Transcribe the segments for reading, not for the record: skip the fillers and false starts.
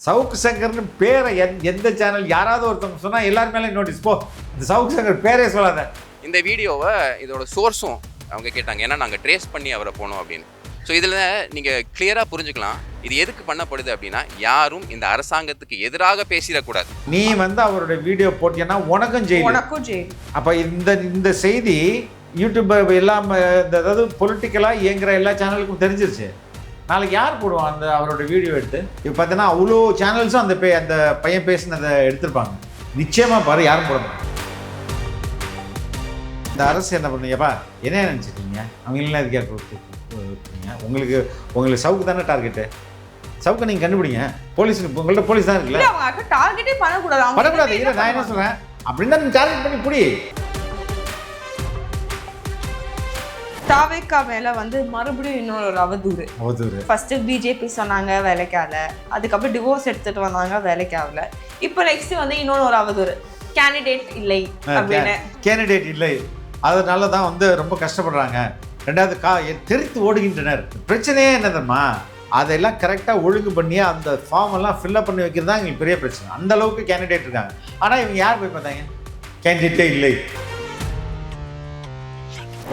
சவுக்கு சங்கர்னு பேரை எந்த சேனல் யாராவது ஒருத்தவங்க சொன்னா எல்லாரும் மேலே நோட்டீஸ் போ. இந்த சவுக்கு சங்கர் பேரே சொல்லாத. இந்த வீடியோவை இதோட சோர்ஸும் அவங்க கேட்டாங்க, ஏன்னா நாங்கள் ட்ரேஸ் பண்ணி அவரை போனோம் அப்படின்னு. ஸோ இதில் நீங்கள் கிளியராக புரிஞ்சுக்கலாம் இது எதுக்கு பண்ணப்படுது அப்படின்னா, யாரும் இந்த அரசாங்கத்துக்கு எதிராக பேசிடக்கூடாது. நீ அவருடைய வீடியோ போட்டியன்னா உனக்கும் ஜெயில். அப்போ இந்த செய்தி யூடியூப் எல்லாம் அதாவது பொலிட்டிக்கலாக இயங்குற எல்லா சேனலுக்கும் தெரிஞ்சிருச்சு. நாளைக்கு யார் போடுவான் அந்த அவரோட வீடியோ எடுத்து? இப்போ பார்த்தீங்கன்னா அவ்வளோ சேனல்ஸும் அந்த பையன் பேசினதை எடுத்திருப்பாங்க. நிச்சயமாக பாரு, யாரும் போட மாட்டாங்க. இந்த அரசு என்ன பண்ணுங்கப்பா, என்ன நினச்சிட்டீங்க? அவங்களெலாம் இதுக்கே கொடுத்துருக்கீங்க. உங்களுக்கு சவுக்கு தானே டார்கெட்டு. சவுக்கு நீங்கள் கண்டுபிடிங்க. போலீஸுக்கு உங்கள்ட்ட போலீஸ் தான் இருக்குல்ல, டார்கெட்டே பண்ணக்கூடாது. இல்லை நான் என்ன சொல்கிறேன், அப்படின்னு தான் நீங்கள் டார்கெட் பண்ணி புடி. தாவேக்கா மேல மறுபடியும் இன்னொரு அவதூறு. ஃபர்ஸ்ட் பிஜேபி சொன்னாங்க வேலைக்கால, அதுக்கப்புறம் டிவோர்ஸ் எடுத்துட்டு வந்தாங்க வேலைக்காகல, இப்போ நெக்ஸ்ட் இன்னொரு ஒரு அவதூறு, கேண்டிடேட் இல்லை அப்படின்னு. கேண்டிடேட் இல்லை, அதனால தான் ரொம்ப கஷ்டப்படுறாங்க. ரெண்டாவது தெரித்து ஓடுகின்றனர். பிரச்சனையே என்னதுமா, அதெல்லாம் கரெக்டாக ஒழுங்கு பண்ணி அந்த ஃபார்ம் எல்லாம் ஃபில்அப் பண்ணி வைக்கிறது தான் எங்களுக்கு பெரிய பிரச்சனை. அந்த அளவுக்கு கேண்டிடேட் இருக்காங்க. ஆனால் இவங்க யார் போய் பார்த்தாங்க? கேண்டிடேட்டே இல்லை.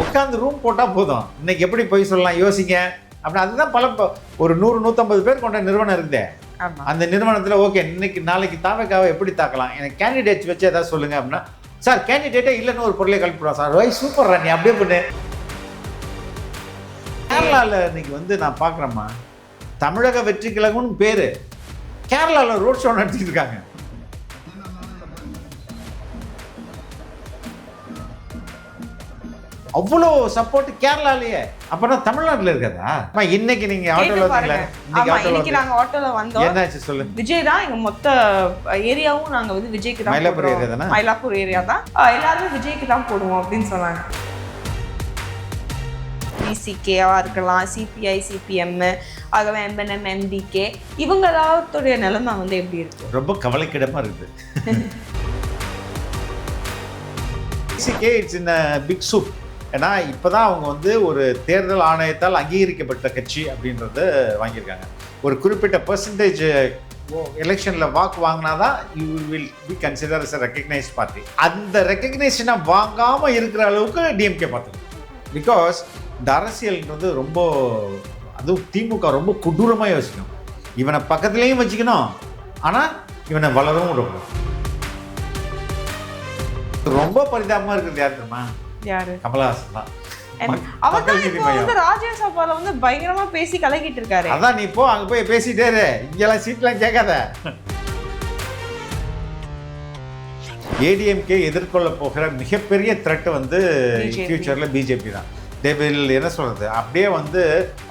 உட்காந்து ரூம் போட்டால் போதும். இன்னைக்கு எப்படி போய் சொல்லலாம் யோசிங்க அப்படின்னா, அதுதான் ஒரு 100-150 பேர் கொண்ட நிறுவனம் இருக்குதே. அந்த நிறுவனத்தில் ஓகே இன்னைக்கு நாளைக்கு தாவேக்காவை எப்படி தாக்கலாம், எனக்கு கேண்டிடேட்ஸ் வச்சு ஏதாவது சொல்லுங்க அப்படின்னா, சார் கேண்டிடேட்டே இல்லைன்னு ஒரு பொருளை கழிப்பிடுவோம் சார். வை சூப்பர்ரா, நீ அப்படியே பண்ணு. கேரளாவில் இன்னைக்கு நான் பார்க்குறேம்மா, தமிழக வெற்றி கழகம்னு பேர், கேரளாவில் ரோட் ஷோ நடத்திட்டு இருக்காங்க. அவ்வளோ சப்போர்ட் கேரளாலேயே. அப்பனா தமிழ்நாட்டில் இருக்காதா? இன்னைக்கு நீங்க ஆட்டோல வந்தீங்களா? இன்னைக்கு நாங்க ஆட்டோல வந்தோம். என்னாச்சு சொல்லு. விஜய் தான் எங்க மொத்த ஏரியாவும் நாங்க விஜய்க்கு தான். மயிலாப்பூர் ஏரியா தானே? மயிலாப்பூர் ஏரியா தான். எல்லாரும் விஜய்க்கு தான் போடுவோம் அப்படின்னு சொன்னாங்க. பிசிகேவா இருக்கலாம், சிபிஐ, சிபிஎம், ஆகவே எம்என்எம், எம்டிகே, இவங்க எல்லாத்துடைய நிலைமை எப்படி இருக்கு? ரொம்ப கவலைக்கிடமா இருக்குது. பிசிகே இட்ஸ் இன் பிக் சூப். ஏன்னா இப்போ தான் அவங்க ஒரு தேர்தல் ஆணையத்தால் அங்கீகரிக்கப்பட்ட கட்சி அப்படின்றத வாங்கியிருக்காங்க. ஒரு குறிப்பிட்ட பர்சன்டேஜ் எலெக்ஷனில் வாக்கு வாங்கினா தான் you will be consider as a recognised party. அந்த ரெக்கக்னைசேஷனை வாங்காமல் இருக்கிற அளவுக்கு டிஎம்கே பார்த்துக்கணும். பிகாஸ் இந்த அரசியல்ன்றது ரொம்ப, அதுவும் திமுக ரொம்ப கொடூரமாக யோசிக்கணும். இவனை பக்கத்துலேயும் வச்சுக்கணும், ஆனால் இவனை வளரவும் விடணும். ரொம்ப பரிதாபமாக இருக்கிறது யார் தெரியுமா? யாரு? கமலஹாசன் தான். ராஜ்யசபால பயங்கரமா பேசி கலக்கிட்டு இருக்காரு. அதான் நீ போ, அங்க போய் பேசிட்டே இரு, இங்கெல்லாம் சீட்லாம் கேட்காத. ஏடிஎம்கே எதிர்கொள்ள போகிற மிகப்பெரிய த்ரெட் ஃபியூச்சர்ல பிஜேபி தான். தே வில் என்ன சொல்றது, அப்படியே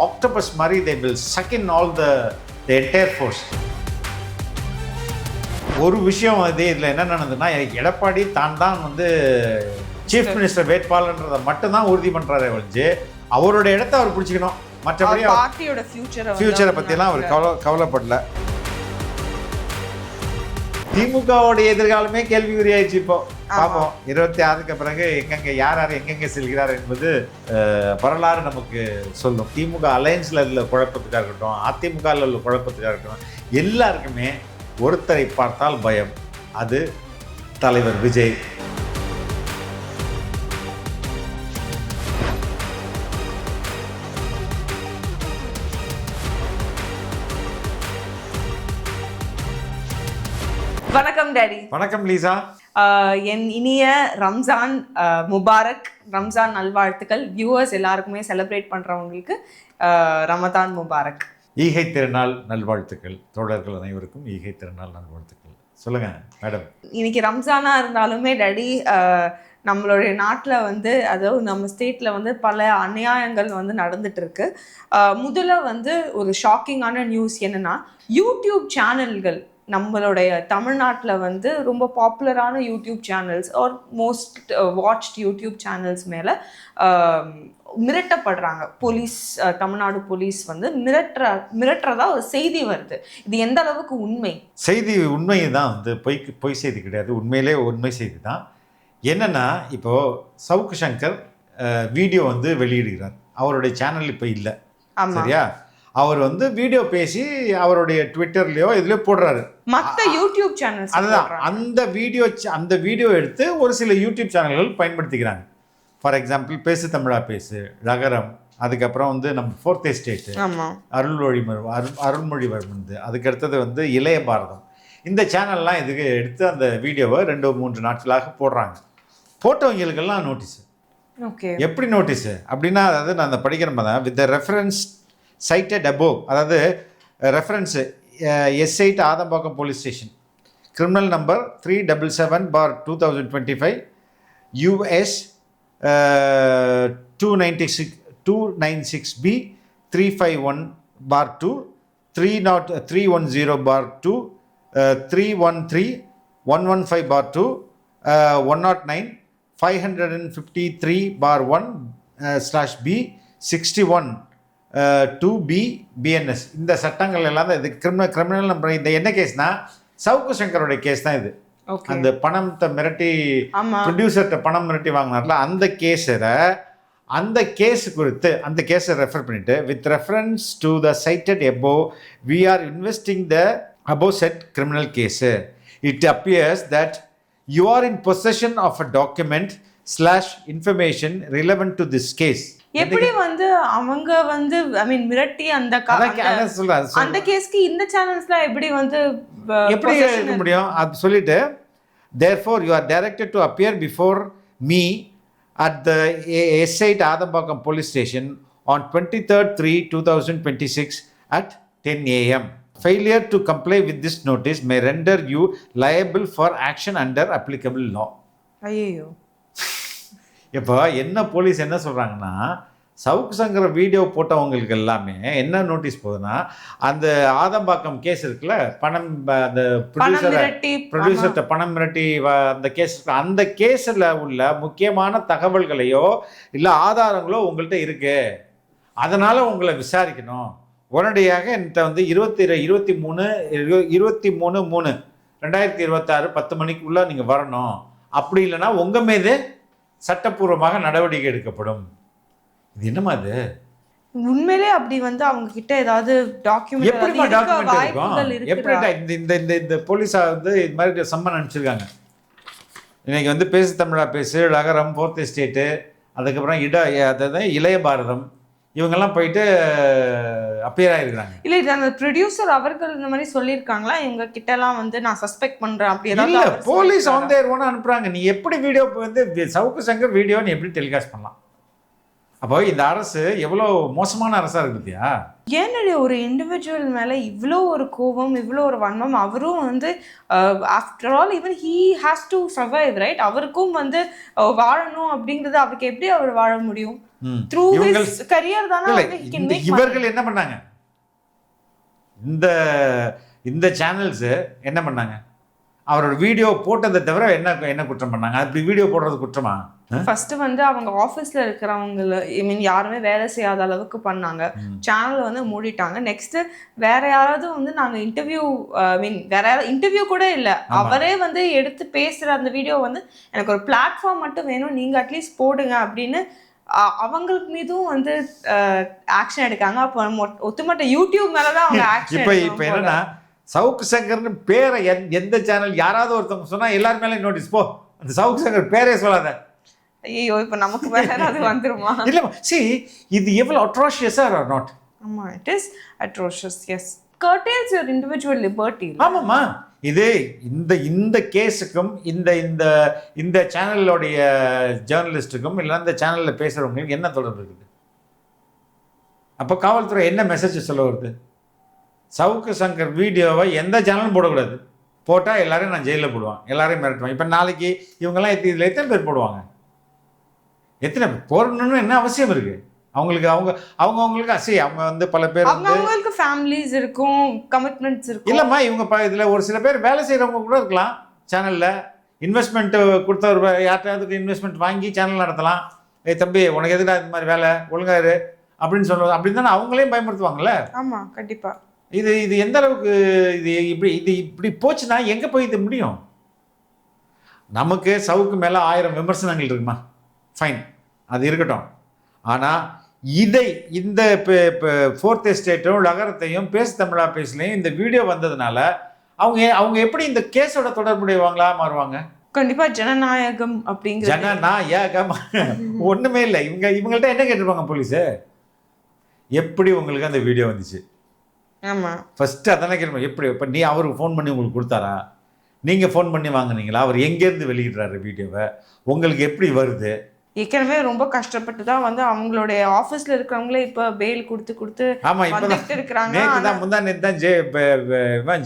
ஆக்டோபஸ் மாதிரி they will suck in all the entire force. ஒரு விஷயம் இதில் என்ன நடந்ததுன்னா, எடப்பாடி தான் சீஃப் மினிஸ்டர் வேட்பாளர்ன்றதை மட்டும்தான் உறுதி பண்ணுறாரு ஒழிஞ்சு அவருடைய இடத்த அவர் பிடிச்சிக்கணும். மற்றபடி பார்ட்டியோட ஃபியூச்சரை பற்றியெல்லாம் அவர் கவலைப்படல. திமுகவுடைய எதிர்காலமே கேள்விக்குறியாயிடுச்சு. இப்போ பார்ப்போம் 26க்கு பிறகு யார் எங்கெங்கே செல்கிறார் என்பது வரலாறு நமக்கு சொல்லும். திமுக அலையன்ஸில் உள்ள குழப்பத்துக்காக இருக்கட்டும், அதிமுகவில் உள்ள குழப்பத்துக்காக இருக்கட்டும், எல்லாருக்குமே ஒருத்தரை பார்த்தால் பயம். அது தலைவர் விஜய். வணக்கம் டாடி. வணக்கம் லீசா. என் இனிய ரம்ஜான் முபாரக், ரம்ஜான் நல்வாழ்த்துக்கள். வியூவர்ஸ் எல்லாருக்குமே செலிப்ரேட் பண்றவங்களுக்கு ரமதான் முபாரக். ஈகை திருநாள் நல்வாழ்த்துக்கள். தோழர்கள் அனைவருக்கும் ஈகை திருநாள் நல்வாழ்த்துக்கள். சொல்லுங்க மேடம். இன்னைக்கு ரம்ஜானா இருந்தாலுமே டாடி, நம்மளுடைய நாட்டில் அதாவது நம்ம ஸ்டேட்டில் பல அநியாயங்கள் நடந்துட்டு இருக்கு. முதல்ல ஒரு ஷாக்கிங்கான நியூஸ் என்னன்னா, யூடியூப் சேனல்கள் நம்மளுடைய தமிழ்நாட்டில் ரொம்ப பாப்புலரான YouTube channels are most watched YouTube channels மேலே மிரட்டப்படுறாங்க. போலீஸ், தமிழ்நாடு போலீஸ் மிரட்டுறதா ஒரு செய்தி வருது. இது எந்த அளவுக்கு உண்மை? செய்தி உண்மை தான், பொய் செய்தி கிடையாது, உண்மையிலே உண்மை செய்தி தான். என்னன்னா, இப்போது சவுக்கு சங்கர் வீடியோ வெளியிடுகிறார். அவருடைய சேனல் இப்போ இல்லை, சரியா? அவர் வந்து வீடியோ பேசி அவருடைய ட்விட்டர்லயோ இதுலயோ போடுறாரு. மத்த யூடியூப் சேனல்ஸ் அதுதான் அந்த வீடியோ எடுத்து ஒரு சில யூடியூப் சேனல்கள் பயன்படுத்திக்கிறாங்க. ஃபார் எக்ஸாம்பிள் பேசு தமிழா பேசு, ரகரம், அதுக்கப்புறம் வந்து நம்ம ஃபோர்த் எஸ்டேட்டு, அருள்மொழிவர்மன், அதுக்கு அடுத்தது வந்து இளைய பாரதம். இந்த சேனல்லாம் இதுக்கு எடுத்து அந்த வீடியோவை 2-3 நாட்களாக போடுறாங்க. போட்டவங்களுக்கெல்லாம் நோட்டீஸு. ஓகே, எப்படி நோட்டீஸு அப்படின்னா, அதாவது நான் அந்த படிக்கிறப்ப தான் with the reference cited above, அதாவது reference S8 Adambakkam police station, criminal number 377/2025 US 296B 351/2 310/2 313 115/2 109 553/1/B 61 2B BNS. இந்த சட்டங்கள் எல்லாம் தான் இது கிரிமினல் நம்பர். இந்த என்ன கேஸ்னா சவுக்கு சங்கரோட கேஸ் தான் இது. அந்த பணத்தை மிரட்டி ப்ரொடியூசர்கிட்ட பணம் மிரட்டி வாங்கினார்ல, அந்த கேஸ் குறித்து அந்த கேஸை ரெஃபர் பண்ணிட்டு with reference to the cited above we are investing the above set criminal case. It appears that you are in possession of a document/information relevant to this case. எப்படி வந்து அவங்க வந்து ஐ மீன் மிரட்டி அந்த கேஸ்க்கு இந்த சேனல்ஸ்லாம் எப்படி வந்து எப்படி இருக்க முடியும்? அது சொல்லிட்டு therefore you are directed to appear before me at the S8 Adambakkam police station on 23rd 3/2026 at 10 AM. Failure to comply with this notice may render you liable for action under applicable law. ஐயோ, இப்போ என்ன police என்ன சொல்கிறாங்கன்னா, சவுக்கு Sankara video போட்டவங்களுக்கு எல்லாமே என்ன notice போகுதுன்னா, அந்த Adambakkam case இருக்குல்ல, அந்த ப்ரொடியூசர்கிட்ட பணம் மிரட்டி அந்த கேஸ் இருக்கு, அந்த கேஸில் உள்ள முக்கியமான தகவல்களையோ இல்லை ஆதாரங்களோ உங்கள்கிட்ட இருக்கு, அதனால் உங்களை விசாரிக்கணும். உடனடியாக என்கிட்ட வந்து 23/3/2026 10 மணிக்குள்ளே நீங்கள் வரணும். அப்படி இல்லைன்னா உங்கள் மீது சட்டப்பூர்வமாக நடவடிக்கை எடுக்கப்படும். இது என்னமா இது? உண்மையிலே அப்படி வந்து அவங்க கிட்ட ஏதாவது டாக்குமெண்ட் இந்த போலீஸா வந்து இது மாதிரி சம்மன் அனுப்பிச்சிருக்காங்க. இன்னைக்கு வந்து பேசு தமிழா பேசு, ரகரம், ஃபோர்த் எஸ்டேட்டு, அதுக்கப்புறம் அதாவது இளைய பாரதம், இவங்கெல்லாம் போயிட்டு அப்பியர் ஆகிருக்காங்க. இல்லை, இது அந்த ப்ரொடியூசர் அவர்கள் இந்த மாதிரி சொல்லியிருக்காங்களா இவங்க கிட்டலாம் வந்து நான் சஸ்பெக்ட் பண்ணுறேன் அப்படி ஏதாவது? இல்லை, போலீஸ் வந்து ஒன்று அனுப்புகிறாங்க. நீ எப்படி வீடியோ வந்து சவுக்கு சங்கர் வீடியோ நீ எப்படி டெலிகாஸ்ட் பண்ணலாம்? அப்போ இந்த அரசு எவ்வளோ மோசமான அரசாக இருக்கு பார்த்தியா? ஏன்னடி ஒரு இண்டிவிஜுவல் மேலே இவ்வளோ ஒரு கோபம், இவ்வளோ ஒரு வன்மம்? அவரும் வந்து after all even he has to survive, right? அவருக்கும் வந்து வாழணும் அப்படிங்கிறது அவருக்கு எப்படி அவர் வாழ முடியும்? த்ரூ ஹிஸ் கரியர் தானே. இவர்கள் என்ன பண்ணாங்க? இந்த சேனல்ஸ் என்ன பண்ணாங்க? அவரோட வீடியோ போட்டதை தவிர என்ன குற்றம் பண்ணாங்க? அப்படி வீடியோ போடுறது குற்றமா? ஃபர்ஸ்ட் வந்து அவங்க ஆஃபீஸில் இருக்கிறவங்கள ஐ மீன் யாருமே வேலை செய்யாத அளவுக்கு பண்ணாங்க. சேனலை வந்து மூடிட்டாங்க. நெக்ஸ்ட் வேற யாராவது வந்து நாங்கள் இன்டர்வியூ ஐ மீன் வேற யாராவது இன்டர்வியூ கூட இல்லை, அவரே வந்து எடுத்து பேசுகிற அந்த வீடியோ வந்து எனக்கு ஒரு பிளாட்ஃபார்ம் மட்டும் வேணும், நீங்கள் அட்லீஸ்ட் போடுங்க அப்படின்னு அவங்களுக்கு மீதும் வந்து ஆக்ஷன் எடுக்காங்க. அப்போ ஒத்துமொட்ட யூடியூப் மேலதான் அவங்க ஆக்ஷன். இப்போ என்னன்னா சவுக்கு சங்கர்னு பேரை எந்த சேனல் யாராவது ஒருத்தவங்க சொன்னா எல்லாரும் மேலே நோட்டீஸ் போ, அந்த சவுக்கு சங்கர் பேரே சொல்லாத. ஐயோ, இப்போ நமக்கு வேற ஏதாவது வந்துருமா? இல்ல, see, இது எவ்வளவு அட்ரோஷியஸா ஆர் நாட்? ஆமா, it is atrocious. Yes, curtails your individual liberty. ஆமாம்மா, இது இந்த கேஸுக்கும் இந்த சேனலோடைய ஜேர்னலிஸ்ட்டுக்கும் இல்லை இந்த சேனலில் பேசுகிறவங்களுக்கு என்ன தொடர்பு இருக்குது? அப்போ காவல்துறை என்ன மெசேஜ் சொல்ல வருது? சவுக்கு சங்கர் வீடியோவை எந்த சேனலும் போடக்கூடாது, போட்டால் எல்லாரையும் நான் ஜெயிலில் போடுவான், எல்லாரையும் மிரட்டுவான். இப்போ நாளைக்கு இவங்கெல்லாம் இதில் எத்தனை பேர் போடுவாங்க? எத்தனை பேர் போடணும்னு என்ன அவசியம் இருக்குது? அவங்களுக்கு அவங்க வந்து பல பேர் அவங்களுக்கு ஃபேமிலிஸ் இருக்கும், கமிட்மெண்ட்ஸ் இருக்கும். இல்லைம்மா, இவங்க இதில் ஒரு சில பேர் வேலை செய்கிறவங்க கூட இருக்கலாம். சேனலில் இன்வெஸ்ட்மெண்ட் கொடுத்தவர் யார்கிட்டயாவது இன்வெஸ்ட்மெண்ட் வாங்கி சேனல் நடத்தலாம். தம்பி உனக்கு எதுடா இது மாதிரி வேலை, ஒழுங்காரு அப்படின்னு சொல்லுவாங்க. அப்படின்னு தானே அவங்களையும் பயன்படுத்துவாங்கல்ல. ஆமாம், கண்டிப்பாக. இது எந்த அளவுக்கு இப்படி போச்சுன்னா எங்கே போய் இது முடியும்? நமக்கு சவுக்கு மேலே 1000 விமர்சனங்கள் இருக்குமா? ஃபைன், அது இருக்கட்டும். ஆனால் இதை இந்த ஃபோர்த் எஸ்டேட்டும் நகரத்தையும் பேசு தமிழா பேசலையும் இந்த வீடியோ வந்ததுனால அவங்க எப்படி இந்த கேஸோட தொடர்புடையவங்களா மாறுவாங்க? கண்டிப்பா ஜனநாயகம் அப்படிங்கிறது ஜனநாயகம் ஒண்ணுமே இல்லை. இவங்கள்ட்ட என்ன கேட்டிருப்பாங்க போலீஸு? எப்படி உங்களுக்கு அந்த வீடியோ வந்துச்சு? ஆமா ஃபர்ஸ்ட் அதெல்லாம் கேட்போம். எப்படி இப்போ அவருக்கு ஃபோன் பண்ணி உங்களுக்கு கொடுத்தாரா? நீங்கள் ஃபோன் பண்ணி வாங்குனீங்களா? அவர் எங்கேருந்து வெளியிடுறாரு வீடியோவை? உங்களுக்கு எப்படி வருது? ஏற்கனவே ரொம்ப கஷ்டப்பட்டு தான் வந்து அவங்களுடைய ஆஃபீஸ்ல இருக்கிறவங்களே இப்போ பெயில் கொடுத்து ஆமா இப்பதான் இருக்கிறாங்க. நேற்று தான் முந்தா நேற்று தான்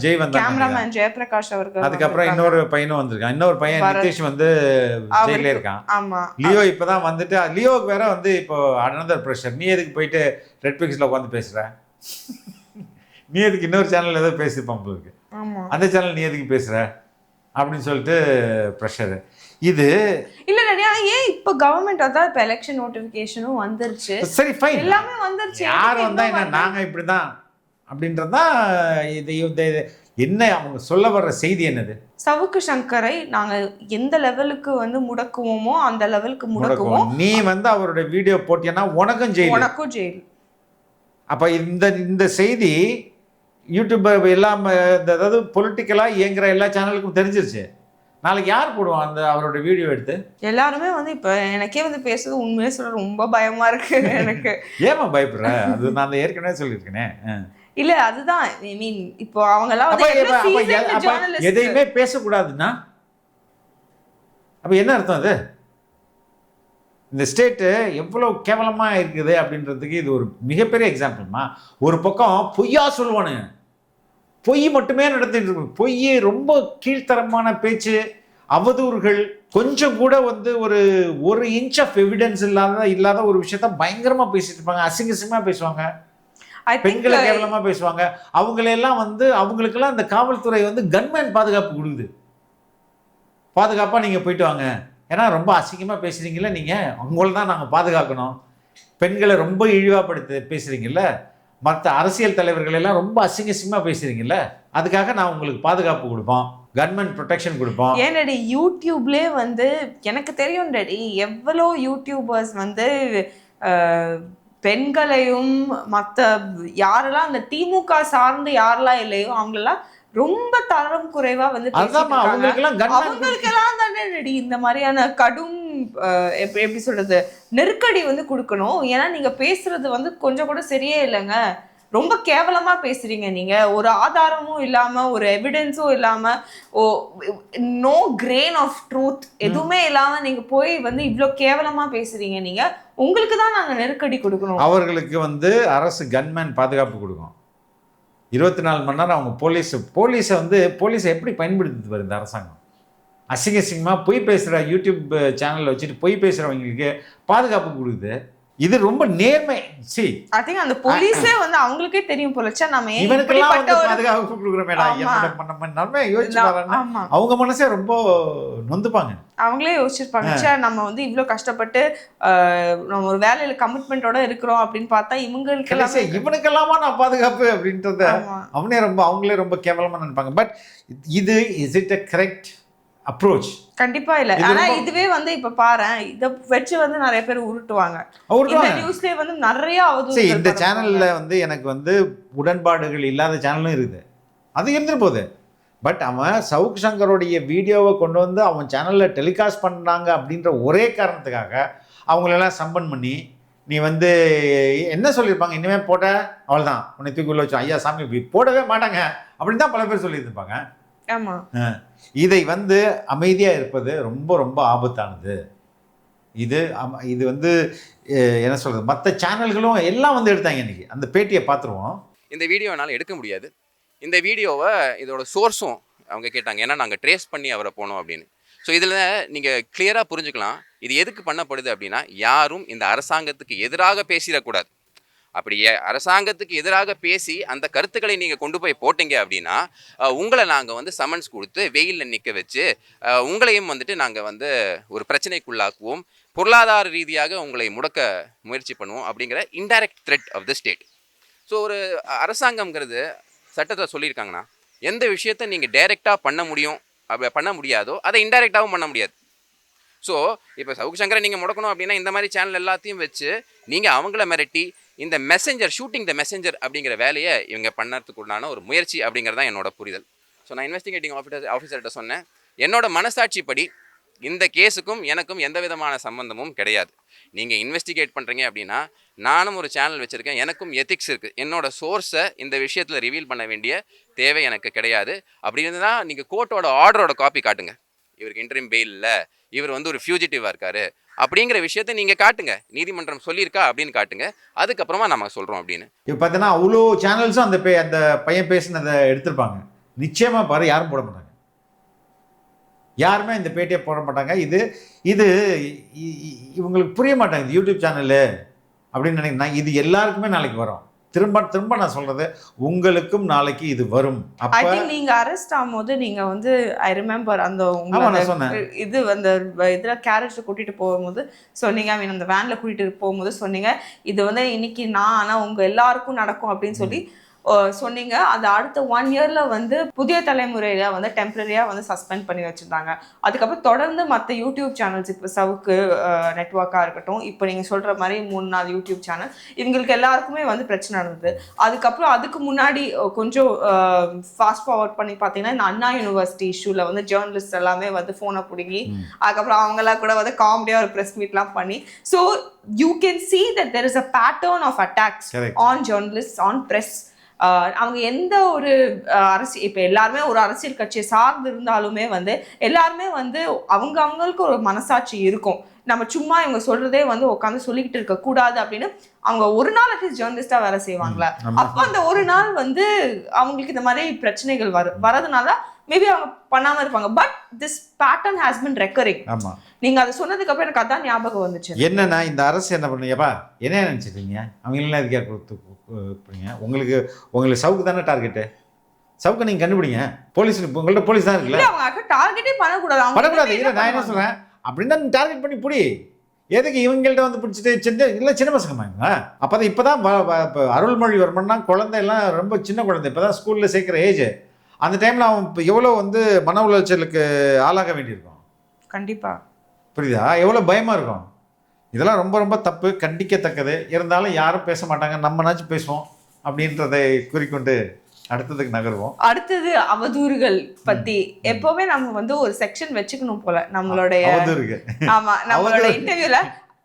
ஜெய் வந்தாங்க. கேமராமேன் ஜெயபிரகாஷ் அவர்கள், அதுக்கப்புறம் இன்னொரு பையனும் வந்திருக்கான். இன்னொரு பையன் நிதேஷ் வந்து ஜெயிலே இருக்கான். ஆமா லியோ இப்பதான் வந்துட்டு லியோவுக்கு வேற வந்து இப்போ அனதர் ப்ரெஷர். நீ எதுக்கு போயிட்டு ரெட் பிக்ஸ்ல உட்காந்து பேசுற? நீ எதுக்கு இன்னொரு சேனல் ஏதோ பேசியிருப்பான் உங்களுக்கு, அந்த சேனல் நீ எதுக்கு பேசுற அப்படின்னு சொல்லிட்டு ப்ரெஷரு. இது இல்ல ஏன் இப்ப கவர்மெண்ட் அதான் இப்ப எலெக்ஷன் நோட்டிபிகேஷனும் வந்துருச்சு. சரி ஃபைன், எல்லாமே வந்துருச்சு. யார் வந்தா என்ன, நாங்க இப்படிதான் அப்படின்றதான். இது என்ன அவங்க சொல்ல வர்ற செய்தி என்னது? சவுக்கு சங்கரை நாங்க எந்த லெவலுக்கு வந்து முடக்குவோமோ அந்த லெவலுக்கு முடக்குவோம். நீ வந்து அவருடைய வீடியோ போட்டியன்னா உனக்கும் ஜெயில். அப்ப இந்த செய்தி யூடியூப் எல்லாம் அதாவது பொலிட்டிக்கலாக இயங்குற எல்லா சேனலுக்கும் தெரிஞ்சிருச்சு. நாளைக்கு யார் போடுவான் அந்த அவரோட வீடியோ எடுத்து? எல்லாருமே வந்து இப்போ எனக்கே வந்து பேசுறது உண்மையே சொல்ல ரொம்ப பயமா இருக்கு எனக்கு. ஏமா பயப்படுற? அது நான் ஏற்கனவே சொல்லியிருக்கேனே. இல்ல அதுதான் ஐ மீன் இப்போ அவங்க எல்லாம் எதையுமே பேசக்கூடாதுன்னா அப்ப என்ன அர்த்தம்? அது இந்த ஸ்டேட்டு எவ்வளோ கேவலமாக இருக்குது அப்படின்றதுக்கு இது ஒரு மிகப்பெரிய எக்ஸாம்பிள்மா. ஒரு பக்கம் பொய்யா சொல்லுவானுங்க, பொய் மட்டுமே நடத்திட்டு இருக்கும். பொய், ரொம்ப கீழ்த்தரமான பேச்சு, அவதூறுகள், கொஞ்சம் கூட வந்து ஒரு இன்ச் ஆஃப் எவிடன்ஸ் இல்லாத ஒரு விஷயத்த பயங்கரமாக பேசிட்டு இருப்பாங்க. அசிங்கசியமாக பேசுவாங்க, பெண்களை கேவலமாக பேசுவாங்க. அவங்களெல்லாம் வந்து அவங்களுக்கெல்லாம் இந்த காவல்துறை வந்து கன்மேன் பாதுகாப்பு கொடுக்குது. பாதுகாப்பாக நீங்கள் போயிட்டு வாங்க, ஏன்னா ரொம்ப அசிங்கமாக பேசுகிறீங்கள, நீங்கள் உங்களை தான் நாங்கள் பாதுகாக்கணும். பெண்களை ரொம்ப இழிவாப்படுத்த பேசுகிறீங்கல்ல, மற்ற அரசியல் தலைவர்கள் எல்லாம் ரொம்ப அசிங்கசியமாக பேசுகிறீங்கல்ல, அதுக்காக நான் உங்களுக்கு பாதுகாப்பு கொடுப்போம், கவர்மெண்ட் ப்ரொடெக்ஷன் கொடுப்போம். ஏன்டி யூடியூப்லேயே வந்து எனக்கு தெரியும் டாடி எவ்வளோ யூடியூபர்ஸ் வந்து பெண்களையும் மற்ற யாரெல்லாம் அந்த திமுக சார்ந்து யாரெல்லாம் இல்லையோ அவங்களெல்லாம் ரொம்ப தரம் குறைவா வந்து அவங்களுக்கெல்லாம் தானே இந்த மாதிரியான கடும் எப்படி சொல்றது நெருக்கடி வந்து கொடுக்கணும். ஏன்னா நீங்க பேசுறது வந்து கொஞ்சம் கூட சரியே இல்லைங்க, ரொம்ப கேவலமா பேசுறீங்க. நீங்க ஒரு ஆதாரமும் இல்லாம, ஒரு எவிடன்ஸும் இல்லாம, நோ கிரெயின் ஆஃப் ட்ரூத் எதுவுமே இல்லாம நீங்க போய் வந்து இவ்வளோ கேவலமா பேசுறீங்க. நீங்க உங்களுக்கு தான் நாங்க நெருக்கடி கொடுக்கணும். அவர்களுக்கு வந்து அரசு கன்மேன் பாதுகாப்பு கொடுக்கும். 24 மணி நேரம் அவங்க போலீஸை எப்படி பயன்படுத்திட்டு வருது இந்த அரசாங்கம்? அசிங்கசிங்கமாக பொய் பேசுகிற யூடியூப் சேனலில் வச்சுட்டு பொய் பேசுகிறவங்களுக்கு பாதுகாப்பு கொடுக்குது. இது ரொம்ப நேர்மை. ஐ திங்க் அந்த போலீஸே வந்து அவங்களுக்கே தெரியும் போலச்சா நம்ம இவனுக்கெல்லாம் வந்து பாதுகாப்பு கொடுக்குறோமேடா, நம்ம யோசிச்சு பாருங்க. அவங்க மனசே ரொம்ப நொந்துப்பாங்க. அவங்களே யோசிச்சிருப்பாங்க, நம்ம வந்து இவ்வளோ கஷ்டப்பட்டு நம்ம ஒரு வேலையில கமிட்மெண்டோட இருக்கிறோம் அப்படின்னு பார்த்தா இவனுக்கெல்லாமா நான் பாதுகாப்பு அப்படின்றத அவங்களே ரொம்ப கேவலமா நினைப்பாங்க. பட் இது is it a correct approach? கண்டிப்பா இல்ல. ஆனா இதுவே வந்து இப்ப பாரு, இத வச்சு வந்து நிறைய பேர் உருட்டுவாங்க. இந்த நியூஸ்லயே வந்து நிறைய இந்த சேனல்ல வந்து எனக்கு வந்து உடன்பாடுகள் இல்லாத சேனலும் இருக்குது, அது இருந்துட்டு போகுது. பட் அவன் சவுக் சங்கருடைய வீடியோவை கொண்டு வந்து அவன் சேனலில் டெலிகாஸ்ட் பண்ணுறாங்க அப்படின்ற ஒரே காரணத்துக்காக அவங்களெல்லாம் சம்பன் பண்ணி நீ வந்து என்ன சொல்லியிருப்பாங்க, இனிமேல் போட்ட அவ்வளோதான் உன்னை தூக்கி உள்ள வச்சோம், ஐயா சாமி போடவே மாட்டாங்க அப்படின்னு தான் பல பேர் சொல்லியிருப்பாங்க. ஆமாம், இதை வந்து அமைதியாக இருப்பது ரொம்ப ரொம்ப ஆபத்தானது. இது வந்து என்ன சொல்கிறது, மற்ற சேனல்களும் எல்லாம் வந்து எடுத்தாங்க. இன்றைக்கி அந்த பேட்டியை பார்த்துருவோம். இந்த வீடியோனால் எடுக்க முடியாது. இந்த வீடியோவை இதோட சோர்ஸும் அவங்க கேட்டாங்க, ஏன்னா நாங்கள் ட்ரேஸ் பண்ணி அவரை போனோம் அப்படின்னு. ஸோ இதில் நீங்கள் கிளியராக புரிஞ்சுக்கலாம் இது எதுக்கு பண்ணப்படுது அப்படின்னா, யாரும் இந்த அரசாங்கத்துக்கு எதிராக பேசிடக்கூடாது. அப்படி அரசாங்கத்துக்கு எதிராக பேசி அந்த கருத்துக்களை நீங்கள் கொண்டு போய் போட்டீங்க அப்படின்னா உங்களை நாங்கள் வந்து சமன்ஸ் கொடுத்து வெயிலில் நிற்க வச்சு உங்களையும் வந்துட்டு நாங்கள் வந்து ஒரு பிரச்சனைக்குள்ளாக்குவோம், பொருளாதார ரீதியாக உங்களை முடக்க முயற்சி பண்ணுவோம் அப்படிங்கிற indirect threat of the state. So ஒரு அரசாங்கம்ங்கிறது சட்டத்தில் சொல்லியிருக்காங்கன்னா, எந்த விஷயத்தை நீங்கள் டைரெக்டாக பண்ண முடியும் அப்படி பண்ண முடியாதோ அதை இன்டைரக்டாகவும் பண்ண முடியாது. ஸோ இப்போ சவுக்கு சங்கரை நீங்கள் முடக்கணும் அப்படின்னா இந்த மாதிரி சேனல் எல்லாத்தையும் வச்சு நீங்கள் அவங்கள மிரட்டி இந்த மெசஞ்சர் ஷூட்டிங் த மெசஞ்சர் அப்படிங்கிற வேலையை இவங்க பண்ணறதுக்குண்டான ஒரு முயற்சி அப்படிங்கிறது தான் என்னோட புரிதல். ஸோ நான் இன்வெஸ்டிகேட்டிங் ஆஃபீஸர்கிட்ட சொன்னேன், என்னோட மனசாட்சிப்படி இந்த கேஸுக்கும் எனக்கும் எந்த விதமான சம்பந்தமும் கிடையாது. நீங்கள் இன்வெஸ்டிகேட் பண்ணுறீங்க அப்படின்னா நானும் ஒரு சேனல் வச்சுருக்கேன், எனக்கும் எத்திக்ஸ் இருக்குது. என்னோட சோர்ஸை இந்த விஷயத்தில் ரிவீல் பண்ண வேண்டிய தேவை எனக்கு கிடையாது. அப்படி இருந்தால் நீங்கள் கோர்ட்டோட ஆர்டரோட காப்பி காட்டுங்க, இவருக்கு இன்டரிம் பெயில் இல்லை, இவர் வந்து ஒரு ஃபியூஜிட்டிவாக இருக்காரு அப்படிங்கிற விஷயத்தை நீங்கள் காட்டுங்க, நீதிமன்றம் சொல்லியிருக்கா அப்படின்னு காட்டுங்க, அதுக்கப்புறமா நம்ம சொல்கிறோம் அப்படின்னு. இப்போ பார்த்தீங்கன்னா அவ்வளோ சேனல்ஸும் அந்த அந்த பையன் பேசினதை எடுத்திருப்பாங்க. நிச்சயமாக பாரு யாரும் போட மாட்டாங்க, யாருமே இந்த பேட்டியை போட மாட்டாங்க. இது இது இவங்களுக்கு புரிய மாட்டாங்க இது யூடியூப் சேனலு அப்படின்னு நினைக்கிறேன். இது எல்லாருக்குமே நாளைக்கு வரும். திரும்ப திரும்ப நான் சொல்றது, உங்களுக்கும் நாளைக்கு இது வரும். ஐ திங்க் நீங்க அரெஸ்ட் ஆகும்போது நீங்க வந்து ஐ ரிமெம்பர் அந்த இது அந்த இதுல கேரேஜ்ல கூட்டிட்டு போகும்போது சொன்னீங்க, ஐ மீன் அந்த வேன்ல கூட்டிட்டு போகும்போது சொன்னீங்க, இது வந்து இன்னைக்கு நான் ஆனா உங்க எல்லாருக்கும் நடக்கும் அப்படின்னு சொல்லி சொன்னீங்க. அந்த அடுத்த 1 இயர்ல வந்து புதிய தலைமுறையில வந்து டெம்பரரியா வந்து சஸ்பெண்ட் பண்ணி வச்சிருந்தாங்க. அதுக்கப்புறம் தொடர்ந்து மற்ற யூடியூப் சேனல்ஸ், இப்போ சவுக்கு நெட்வொர்க்கா இருக்கட்டும், இப்போ நீங்க சொல்ற மாதிரி 3-4 யூடியூப் சேனல், இவங்களுக்கு எல்லாருக்குமே வந்து பிரச்சனை நடந்தது. அதுக்கப்புறம் அதுக்கு முன்னாடி கொஞ்சம் ஃபாஸ்ட் ஃபார்வர்ட் பண்ணி பார்த்தீங்கன்னா இந்த அண்ணா யூனிவர்சிட்டி இஷ்யூல வந்து ஜேர்னலிஸ்ட் எல்லாமே வந்து ஃபோனை பிடுங்கி அதுக்கப்புறம் அவங்களாம் கூட வந்து காமெடியா ஒரு ப்ரெஸ் மீட்லாம் பண்ணி, so you can see that there is a pattern of attacks on journalists, on press. அவங்க எந்த ஒரு அரசியல், இப்போ எல்லாருமே ஒரு அரசியல் கட்சியை சார்ந்து இருந்தாலுமே வந்து எல்லாருமே வந்து அவங்களுக்கு ஒரு மனசாட்சி இருக்கும். நம்ம சும்மா இவங்க சொல்றதே வந்து உட்காந்து சொல்லிக்கிட்டு இருக்க கூடாது அப்படின்னு அவங்க ஒரு நாள் அட்லீஸ்ட் ஜேர்னலிஸ்டா வேலை செய்வாங்களா. அப்போ அந்த ஒரு நாள் வந்து அவங்களுக்கு இந்த மாதிரி பிரச்சனைகள் வரதுனால மேபி அவங்க பண்ணாம இருப்பாங்க. But this pattern has been recurring. நீங்க அதை சொன்னதுக்கு அப்புறம் எனக்கு அதான் ஞாபகம் வந்துச்சு. என்னன்னா இந்த அரசு என்ன பண்ணுங்கப்பா, என்ன நினைச்சிட்டீங்க, அவங்களெல்லாம் இதுக்கே கொடுத்துங்க, உங்களுக்கு சவுக்கு தானே டார்கெட்டு, சவுக்கு நீங்க கண்டுபிடிங்க, போலீஸ் உங்கள்ட்ட போலீஸ் தான் இருக்குல்ல, அவங்க டார்கெட்டே பண்ணக்கூடாது. இல்லை நான் என்ன சொல்றேன், அப்படின்னு தான் டார்கெட் பண்ணி பிடி. எதுக்கு இவங்கள்ட்ட வந்து பிடிச்சிட்டு இல்லை சின்ன பசங்கம்மாங்க. அப்போதான் இப்போதான் அருள்மொழிவர்மன்னா குழந்தை எல்லாம் ரொம்ப சின்ன குழந்தை, இப்போதான் ஸ்கூலில் சேர்க்குற ஏஜ். அந்த டைமில் அவன் இப்போ எவ்வளோ வந்து மன உளைச்சலுக்கு ஆளாக வேண்டியிருக்கும். கண்டிப்பா புரியுதா, எவ்வளோ பயமாக இருக்கும். இதெல்லாம் ரொம்ப ரொம்ப தப்பு, கண்டிக்கத்தக்கது. இருந்தாலும் யாரும் பேச மாட்டாங்க, நம்மனாச்சும் பேசுவோம் அப்படின்றதை குறிக்கொண்டு அடுத்ததுக்கு நகர்வோம். அடுத்தது அவதூறுகள் பத்தி எப்பவுமே நம்ம வந்து ஒரு செக்ஷன் வச்சுக்கணும் போல நம்மளுடைய அவதூறுகள். ஆமா, நம்மளோட இன்டர்வியூல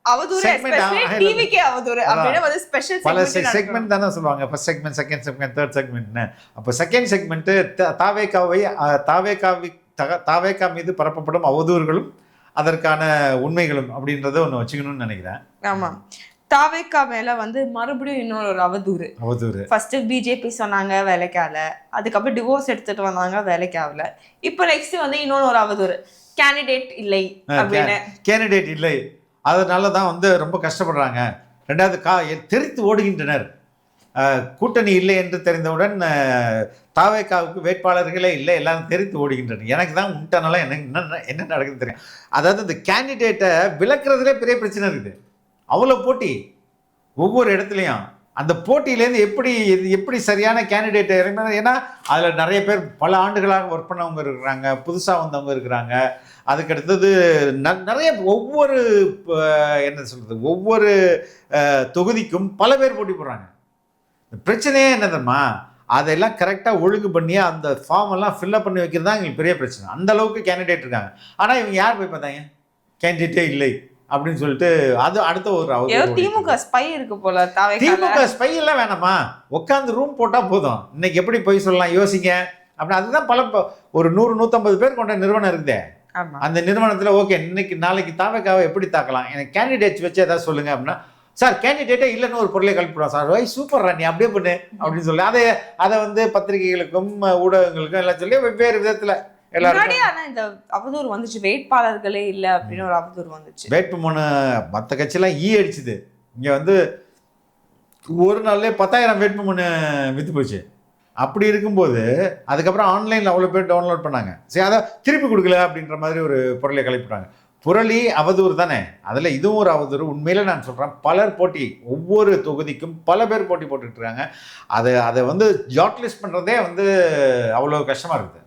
அவதூறு, எஸ்பெஷலி டிவிகே அவதூறு அப்படின்னு ஒரு ஸ்பெஷல் பல செக்மெண்ட் தானே சொல்லுவாங்க. First segment, second segment, third செக்மெண்ட்னு. அப்போ செகண்ட் செக்மெண்ட் தாவேகா மீது பரப்பப்படும் அவதூறுகளும் அதற்கான உண்மைகளும் அப்படின்றத ஒன்று வச்சுக்கணும்னு நினைக்கிறேன். ஆமா, தாவேகா மேல வந்து மறுபடியும் இன்னொரு அவதூறு. ஃபர்ஸ்ட் பிஜேபி சொன்னாங்க வேலைக்கால, அதுக்கப்புறம் டிவோர்ஸ் எடுத்துட்டு வந்தாங்க வேலைக்காவல, இப்போ நெக்ஸ்ட் வந்து இன்னொரு அவதூறு, கேண்டிடேட் இல்லை அப்படின்னு. கேண்டிடேட் இல்லை, அதனால தான் வந்து ரொம்ப கஷ்டப்படுறாங்க. ரெண்டாவது தெரித்து ஓடுகின்றனர். கூட்டணி இல்லை என்று தெரிந்தவுடன் தாவேகாவுக்கு வேட்பாளர்களே இல்லை, எல்லாரும் தெரித்து ஓடுகின்றனர். எனக்கு தான் உண்டானால என்ன நடக்குது தெரியும். அதாவது இந்த கேண்டிடேட்டை விளக்குறதுலே பெரிய பிரச்சனை இருக்குது. அவ்வளோ போட்டி ஒவ்வொரு இடத்துலையும். அந்த போட்டியிலேருந்து எப்படி சரியான கேண்டிடேட்டை இறங்கினா, ஏன்னா அதில் நிறைய பேர் பல ஆண்டுகளாக ஒர்க் பண்ணவங்க இருக்கிறாங்க, புதுசாக வந்தவங்க இருக்கிறாங்க. அதுக்கடுத்தது நிறைய ஒவ்வொரு என்ன சொல்கிறது, ஒவ்வொரு தொகுதிக்கும் பல பேர் போட்டி போடுறாங்க. பிரச்சனையே என்னதுமா, அதெல்லாம் கரெக்டாக ஒழுங்கு பண்ணி அந்த ஃபார்ம் எல்லாம் ஃபில்லப் பண்ணி வைக்கிறது தான் எங்களுக்கு பெரிய பிரச்சனை. அந்த அளவுக்கு கேண்டிடேட் இருக்காங்க. ஆனால் இவங்க யார் போய் பார்த்தாங்க, கேண்டிடேட்டே இல்லை அப்படின்னு சொல்லிட்டு அது அடுத்த ஒரு திமுக ஸ்பை இருக்கு போல. திமுக ஸ்பை எல்லாம் வேணாமா, உட்காந்து ரூம் போட்டால் போதும். இன்னைக்கு எப்படி போய் சொல்லலாம் யோசிங்க அப்படின்னு. அதுதான் பல ஒரு 100-150 பேர் கொண்ட நிறுவனம் இருக்குதே. அந்த நிறுவனத்தில் ஓகே இன்னைக்கு நாளைக்கு தாவேகாவை எப்படி தாக்கலாம், எனக்கு கேண்டிடேட்ஸ் வச்சு ஏதாவது சொல்லுங்க அப்படின்னா, சார் கேண்டிடேட்டே இல்லைன்னு ஒரு பொருளை கழிப்பிடுவோம் சார், வை சூப்பர் நீ அப்படியே பண்ணு அப்படின்னு சொல்லி அதை வந்து பத்திரிகைகளுக்கும் ஊடகங்களுக்கும் எல்லாம் சொல்லி வெவ்வேறு விதத்தில் எல்லாரும் இந்த அவதூறு வந்துச்சு. வேட்பாளர்களே இல்லை அப்படின்னு ஒரு அவதூறு வந்துச்சு. வேட்புமனு மற்ற கட்சியெல்லாம் அடிச்சுது. இங்கே வந்து ஒரு நாள்லேயே 10,000 வேட்புமனு விற்று போச்சு. அப்படி இருக்கும்போது அதுக்கப்புறம் ஆன்லைனில் அவ்வளோ பேர் டவுன்லோட் பண்ணாங்க. சரி, அதை திருப்பி கொடுக்கல அப்படின்ற மாதிரி ஒரு பொருளை கழிப்பிட்டாங்க. புரளி அவதூறு தானே, அதில் இதுவும் ஒரு அவதூறு. உண்மையில் நான் சொல்கிறேன், பலர் போட்டி, ஒவ்வொரு தொகுதிக்கும் பல பேர் போட்டி போட்டுட்டு இருக்காங்க. அதை வந்து ஜார்ட் லிஸ்ட் பண்ணுறதே வந்து அவ்வளோ கஷ்டமாக இருக்குது.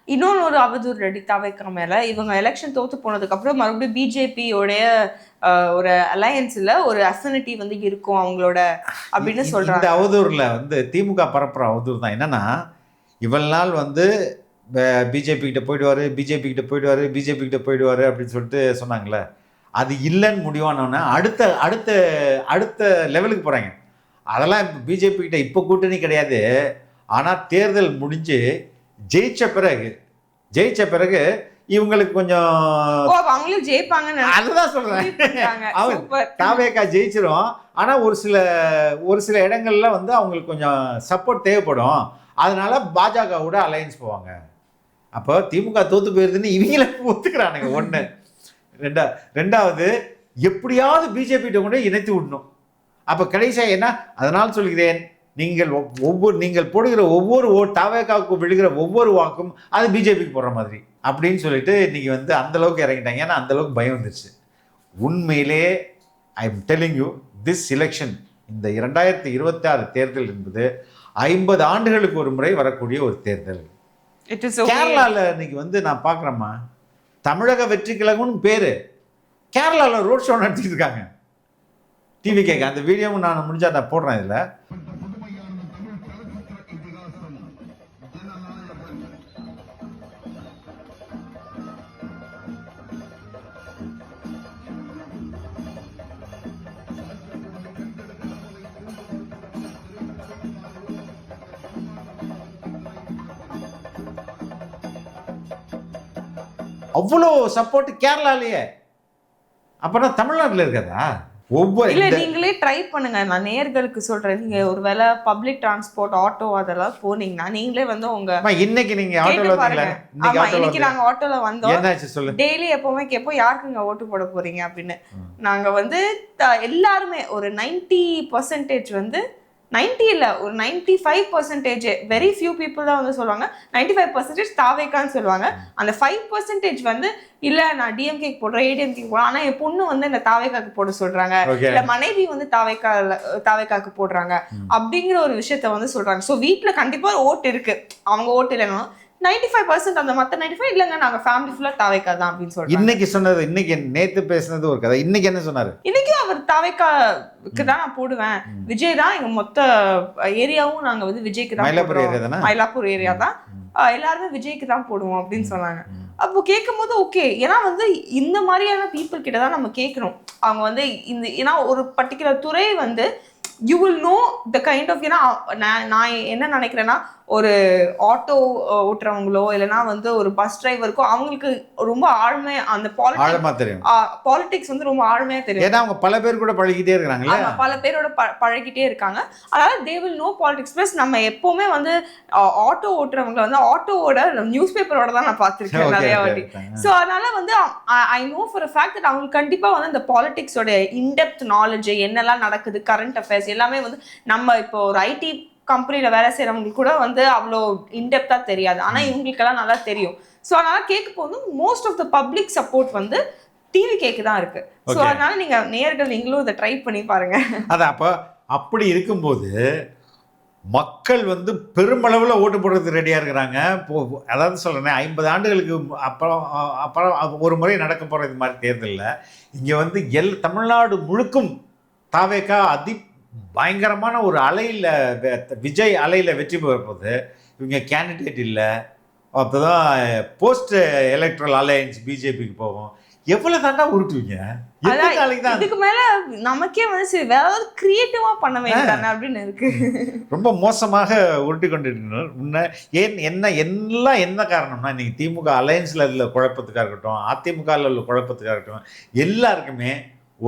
இன்னொன்று ஒரு அவதூறு ரெடி தவைக்க மேல இவங்க எலெக்ஷன் தோத்து போனதுக்கு அப்புறம் மறுபடியும் பிஜேபியோடைய ஒரு அலையன்ஸ்ல ஒரு அஃபினிட்டி வந்து இருக்கும் அவங்களோட அப்படின்னு சொல்றாங்க. இந்த அவதூறுல வந்து திமுக பரப்புற அவதூறு தான் என்னன்னா, இவ்வளவு நாள் வந்து பிஜேபி கிட்ட போயிடுவாரு, பிஜேபி கிட்ட போயிடுவாரு, பிஜேபி கிட்ட போயிடுவாரு அப்படின்னு சொல்லிட்டு சொன்னாங்களே, அது இல்லைன்னு முடிவானோன்னா அடுத்த அடுத்த அடுத்த லெவலுக்கு போறாங்க. அதெல்லாம் இப்போ பிஜேபி கிட்ட இப்போ கூட்டணி கிடையாது. ஆனால் தேர்தல் முடிஞ்சு ஜெயிச்ச பிறகு இவங்களுக்கு கொஞ்சம் அவங்களும் ஜெயிப்பாங்க. அதுதான் சொல்றேன். அவன் தாவேகா ஜெயிச்சிரும். ஆனா ஒரு சில இடங்கள்ல வந்து அவங்களுக்கு கொஞ்சம் சப்போர்ட் தேவைப்படும். அதனால பாஜகவோட அலையன்ஸ் போவாங்க. அப்போ திமுக தோத்து போயிருதுன்னு இவங்கள ஒத்துக்கிறானுங்க. ஒண்ணு. ரெண்டாவது எப்படியாவது பிஜேபி கிட்ட கொண்டு இணைத்து விடணும். அப்ப கடைசியா என்ன, அதனால் சொல்கிறேன், நீங்கள் போடுகிற ஒவ்வொரு தாவேகாவுக்கு விழுகிற ஒவ்வொரு வாக்கும் அது பிஜேபிக்கு போடுற மாதிரி அப்படின்னு சொல்லிட்டு இன்னைக்கு வந்து அந்த அளவுக்கு இறங்கிட்டாங்க. ஏன்னா அந்த அளவுக்கு பயம் வந்துருச்சு. உண்மையிலே I am telling you, this election, இந்த 2026 தேர்தல் என்பது 50 ஆண்டுகளுக்கு ஒரு முறை வரக்கூடிய ஒரு தேர்தல். கேரளால இன்னைக்கு வந்து நான் பார்க்குறேம்மா, தமிழக வெற்றி கழகம்னு பேரு, கேரளாவில் ரோட் ஷோ நடத்திட்டு இருக்காங்க. டிவி கேட்க அந்த வீடியோவும் நான் முடிஞ்சா நான் போடுறேன். இதில் அவ்வளோ சப்போர்ட் கேரளாலேயே. அப்பனா தமிழ்நாட்டில் இருக்காதா? இல்ல நீங்களே ட்ரை பண்ணுங்க. நான் நேயர்களுக்கு சொல்றேன், நீங்க ஒருவேளை பப்ளிக் டிரான்ஸ்போர்ட் ஆட்டோ அதெல்லாம் போனீங்கன்னா நீங்களே வந்து உங்க இன்னைக்கு நீங்க ஆட்டோல வந்தீங்களா? இன்னைக்கு நாங்க ஆட்டோல வந்தோம். என்னாச்சு சொல்லு. டெய்லி எப்பவுமே கேட்போம் யாருக்குங்க ஓட்டு போட போறீங்க அப்படின்னு. நாங்க வந்து எல்லாருமே ஒரு 90% வந்து 90 இல்ல ஒரு 95% வெரி ஃபியூ பீப்புள் தான் வந்து சொல்லுவாங்க. 95% தாவேக்கான்னு சொல்லுவாங்க. அந்த 5% வந்து இல்ல நான் டிஎம்கேக்கு போடுறேன், ஏடிஎம்கேக்கு போடுறேன், ஆனா என் பொண்ணு வந்து இந்த தாவேக்காக்கு போட சொல்றாங்க, இல்ல மனைவி வந்து தாவேக்காக்கு போடுறாங்க அப்படிங்கிற ஒரு விஷயத்த வந்து சொல்றாங்க. ஸோ வீட்டுல கண்டிப்பா ஓட்டு இருக்கு, அவங்க ஓட்டு இல்லைன்னா 95% அந்த மத்த 95 இல்லங்க நாங்க ஃபேமிலி ஃபுல்லா தாவேக்கா தான் அப்படின்னு சொல்றாங்க. இன்னைக்கு சொன்னது, இன்னைக்கு நேத்து பேசினது ஒரு கதை. இன்னைக்கு என்ன சொன்னாரு? இன்னைக்கு அவர் தாவேக்காக்கு தான் நான் போடுவேன், விஜய் தான் எங்க மொத்த ஏரியாவும் நாங்க வந்து விஜய்க்கு தான், மயிலாப்பூர் ஏரியா தான் எல்லாருமே விஜய்க்கு தான் போடுவோம் அப்படின்னு சொன்னாங்க. அப்போ கேட்கும் போது ஓகே, ஏன்னா வந்து இந்த மாதிரியான பீப்புள் கிட்ட தான் நம்ம கேட்கணும். அவங்க வந்து இந்த ஏன்னா ஒரு பர்டிகுலர் துறை வந்து you will know the kind of, ஏன்னா நான் என்ன நினைக்கிறேன்னா ஒரு ஆட்டோ ஓட்டுறவங்களோ இல்லைன்னா வந்து ஒரு பஸ் டிரைவருக்கோ அவங்களுக்கு ரொம்ப ஆழ்மையா அந்த பாலிடிக்ஸ் வந்து ரொம்ப ஆழ்மையா தெரியும். ஏன்னா அவங்க பல பேர் கூட பழகிட்டே இருக்காங்க, பல பேரோட பழகிட்டே இருக்காங்க. அதனால they will know politics. Plus நம்ம எப்பவுமே வந்து ஆட்டோ ஓட்டுறவங்களை வந்து ஆட்டோவோட நியூஸ் பேப்பரோட தான் நான் பார்த்துருக்கேன் நிறைய வாட்டி. ஸோ அதனால வந்து I know for a fact that அவங்களுக்கு கண்டிப்பா வந்து இந்த பாலிடிக்ஸோட இன்டெப்த் நாலேஜ், என்னெல்லாம் நடக்குது, கரண்ட் அஃபேர்ஸ் எல்லாமே வந்து நம்ம இப்போ ஒரு ஐடி கம்பெனியில வேலை செய்யறவங்களுக்கு கூட வந்து அவ்வளோ இன்டெப்தா தெரியாது, ஆனா இவங்களுக்கெல்லாம் நல்லா தெரியும். ஸோ அதனால கேட்க போது most of the public support வந்து டிவி கேக்கு தான் இருக்கு. ஸோ அதனால நீங்க நேயர்கள் நீங்களும் இதை ட்ரை பண்ணி பாருங்க. அதான் அப்போ அப்படி இருக்கும்போது மக்கள் வந்து பெருமளவில் ஓட்டு போடுறதுக்கு ரெடியாக இருக்கிறாங்க. அதாவது சொல்கிறேன், 50 ஆண்டுகளுக்கு அப்புறம் ஒரு முறை நடக்க போகிற இது மாதிரி தேர்தலில் இங்கே வந்து தமிழ்நாடு முழுக்கும் தாவேக்கா பயங்கரமான ஒரு அலையில், விஜய் அலையில் வெற்றி பெறும்போது இவங்க கேண்டிடேட் இல்லை, அப்போதான் போஸ்ட் எலக்ட்ரல் அலையன்ஸ் பிஜேபிக்கு போகும். எவ்வளவு தாண்டா உருட்டுவீங்க? இதுக்கு மேல நமக்கே வந்து சரி வேற ஏதாவது கிரியேட்டிவா பண்ண வேண்டாம் அப்படின்னு இருக்கு. ரொம்ப மோசமாக உருட்டி கொண்டிருக்கிறார். என்ன காரணம்னா இன்னைக்கு திமுக அலையன்ஸ்ல உள்ள குழப்பத்துக்காக இருக்கட்டும், அதிமுகவில் உள்ள குழப்பத்துக்காக இருக்கட்டும், எல்லாருக்குமே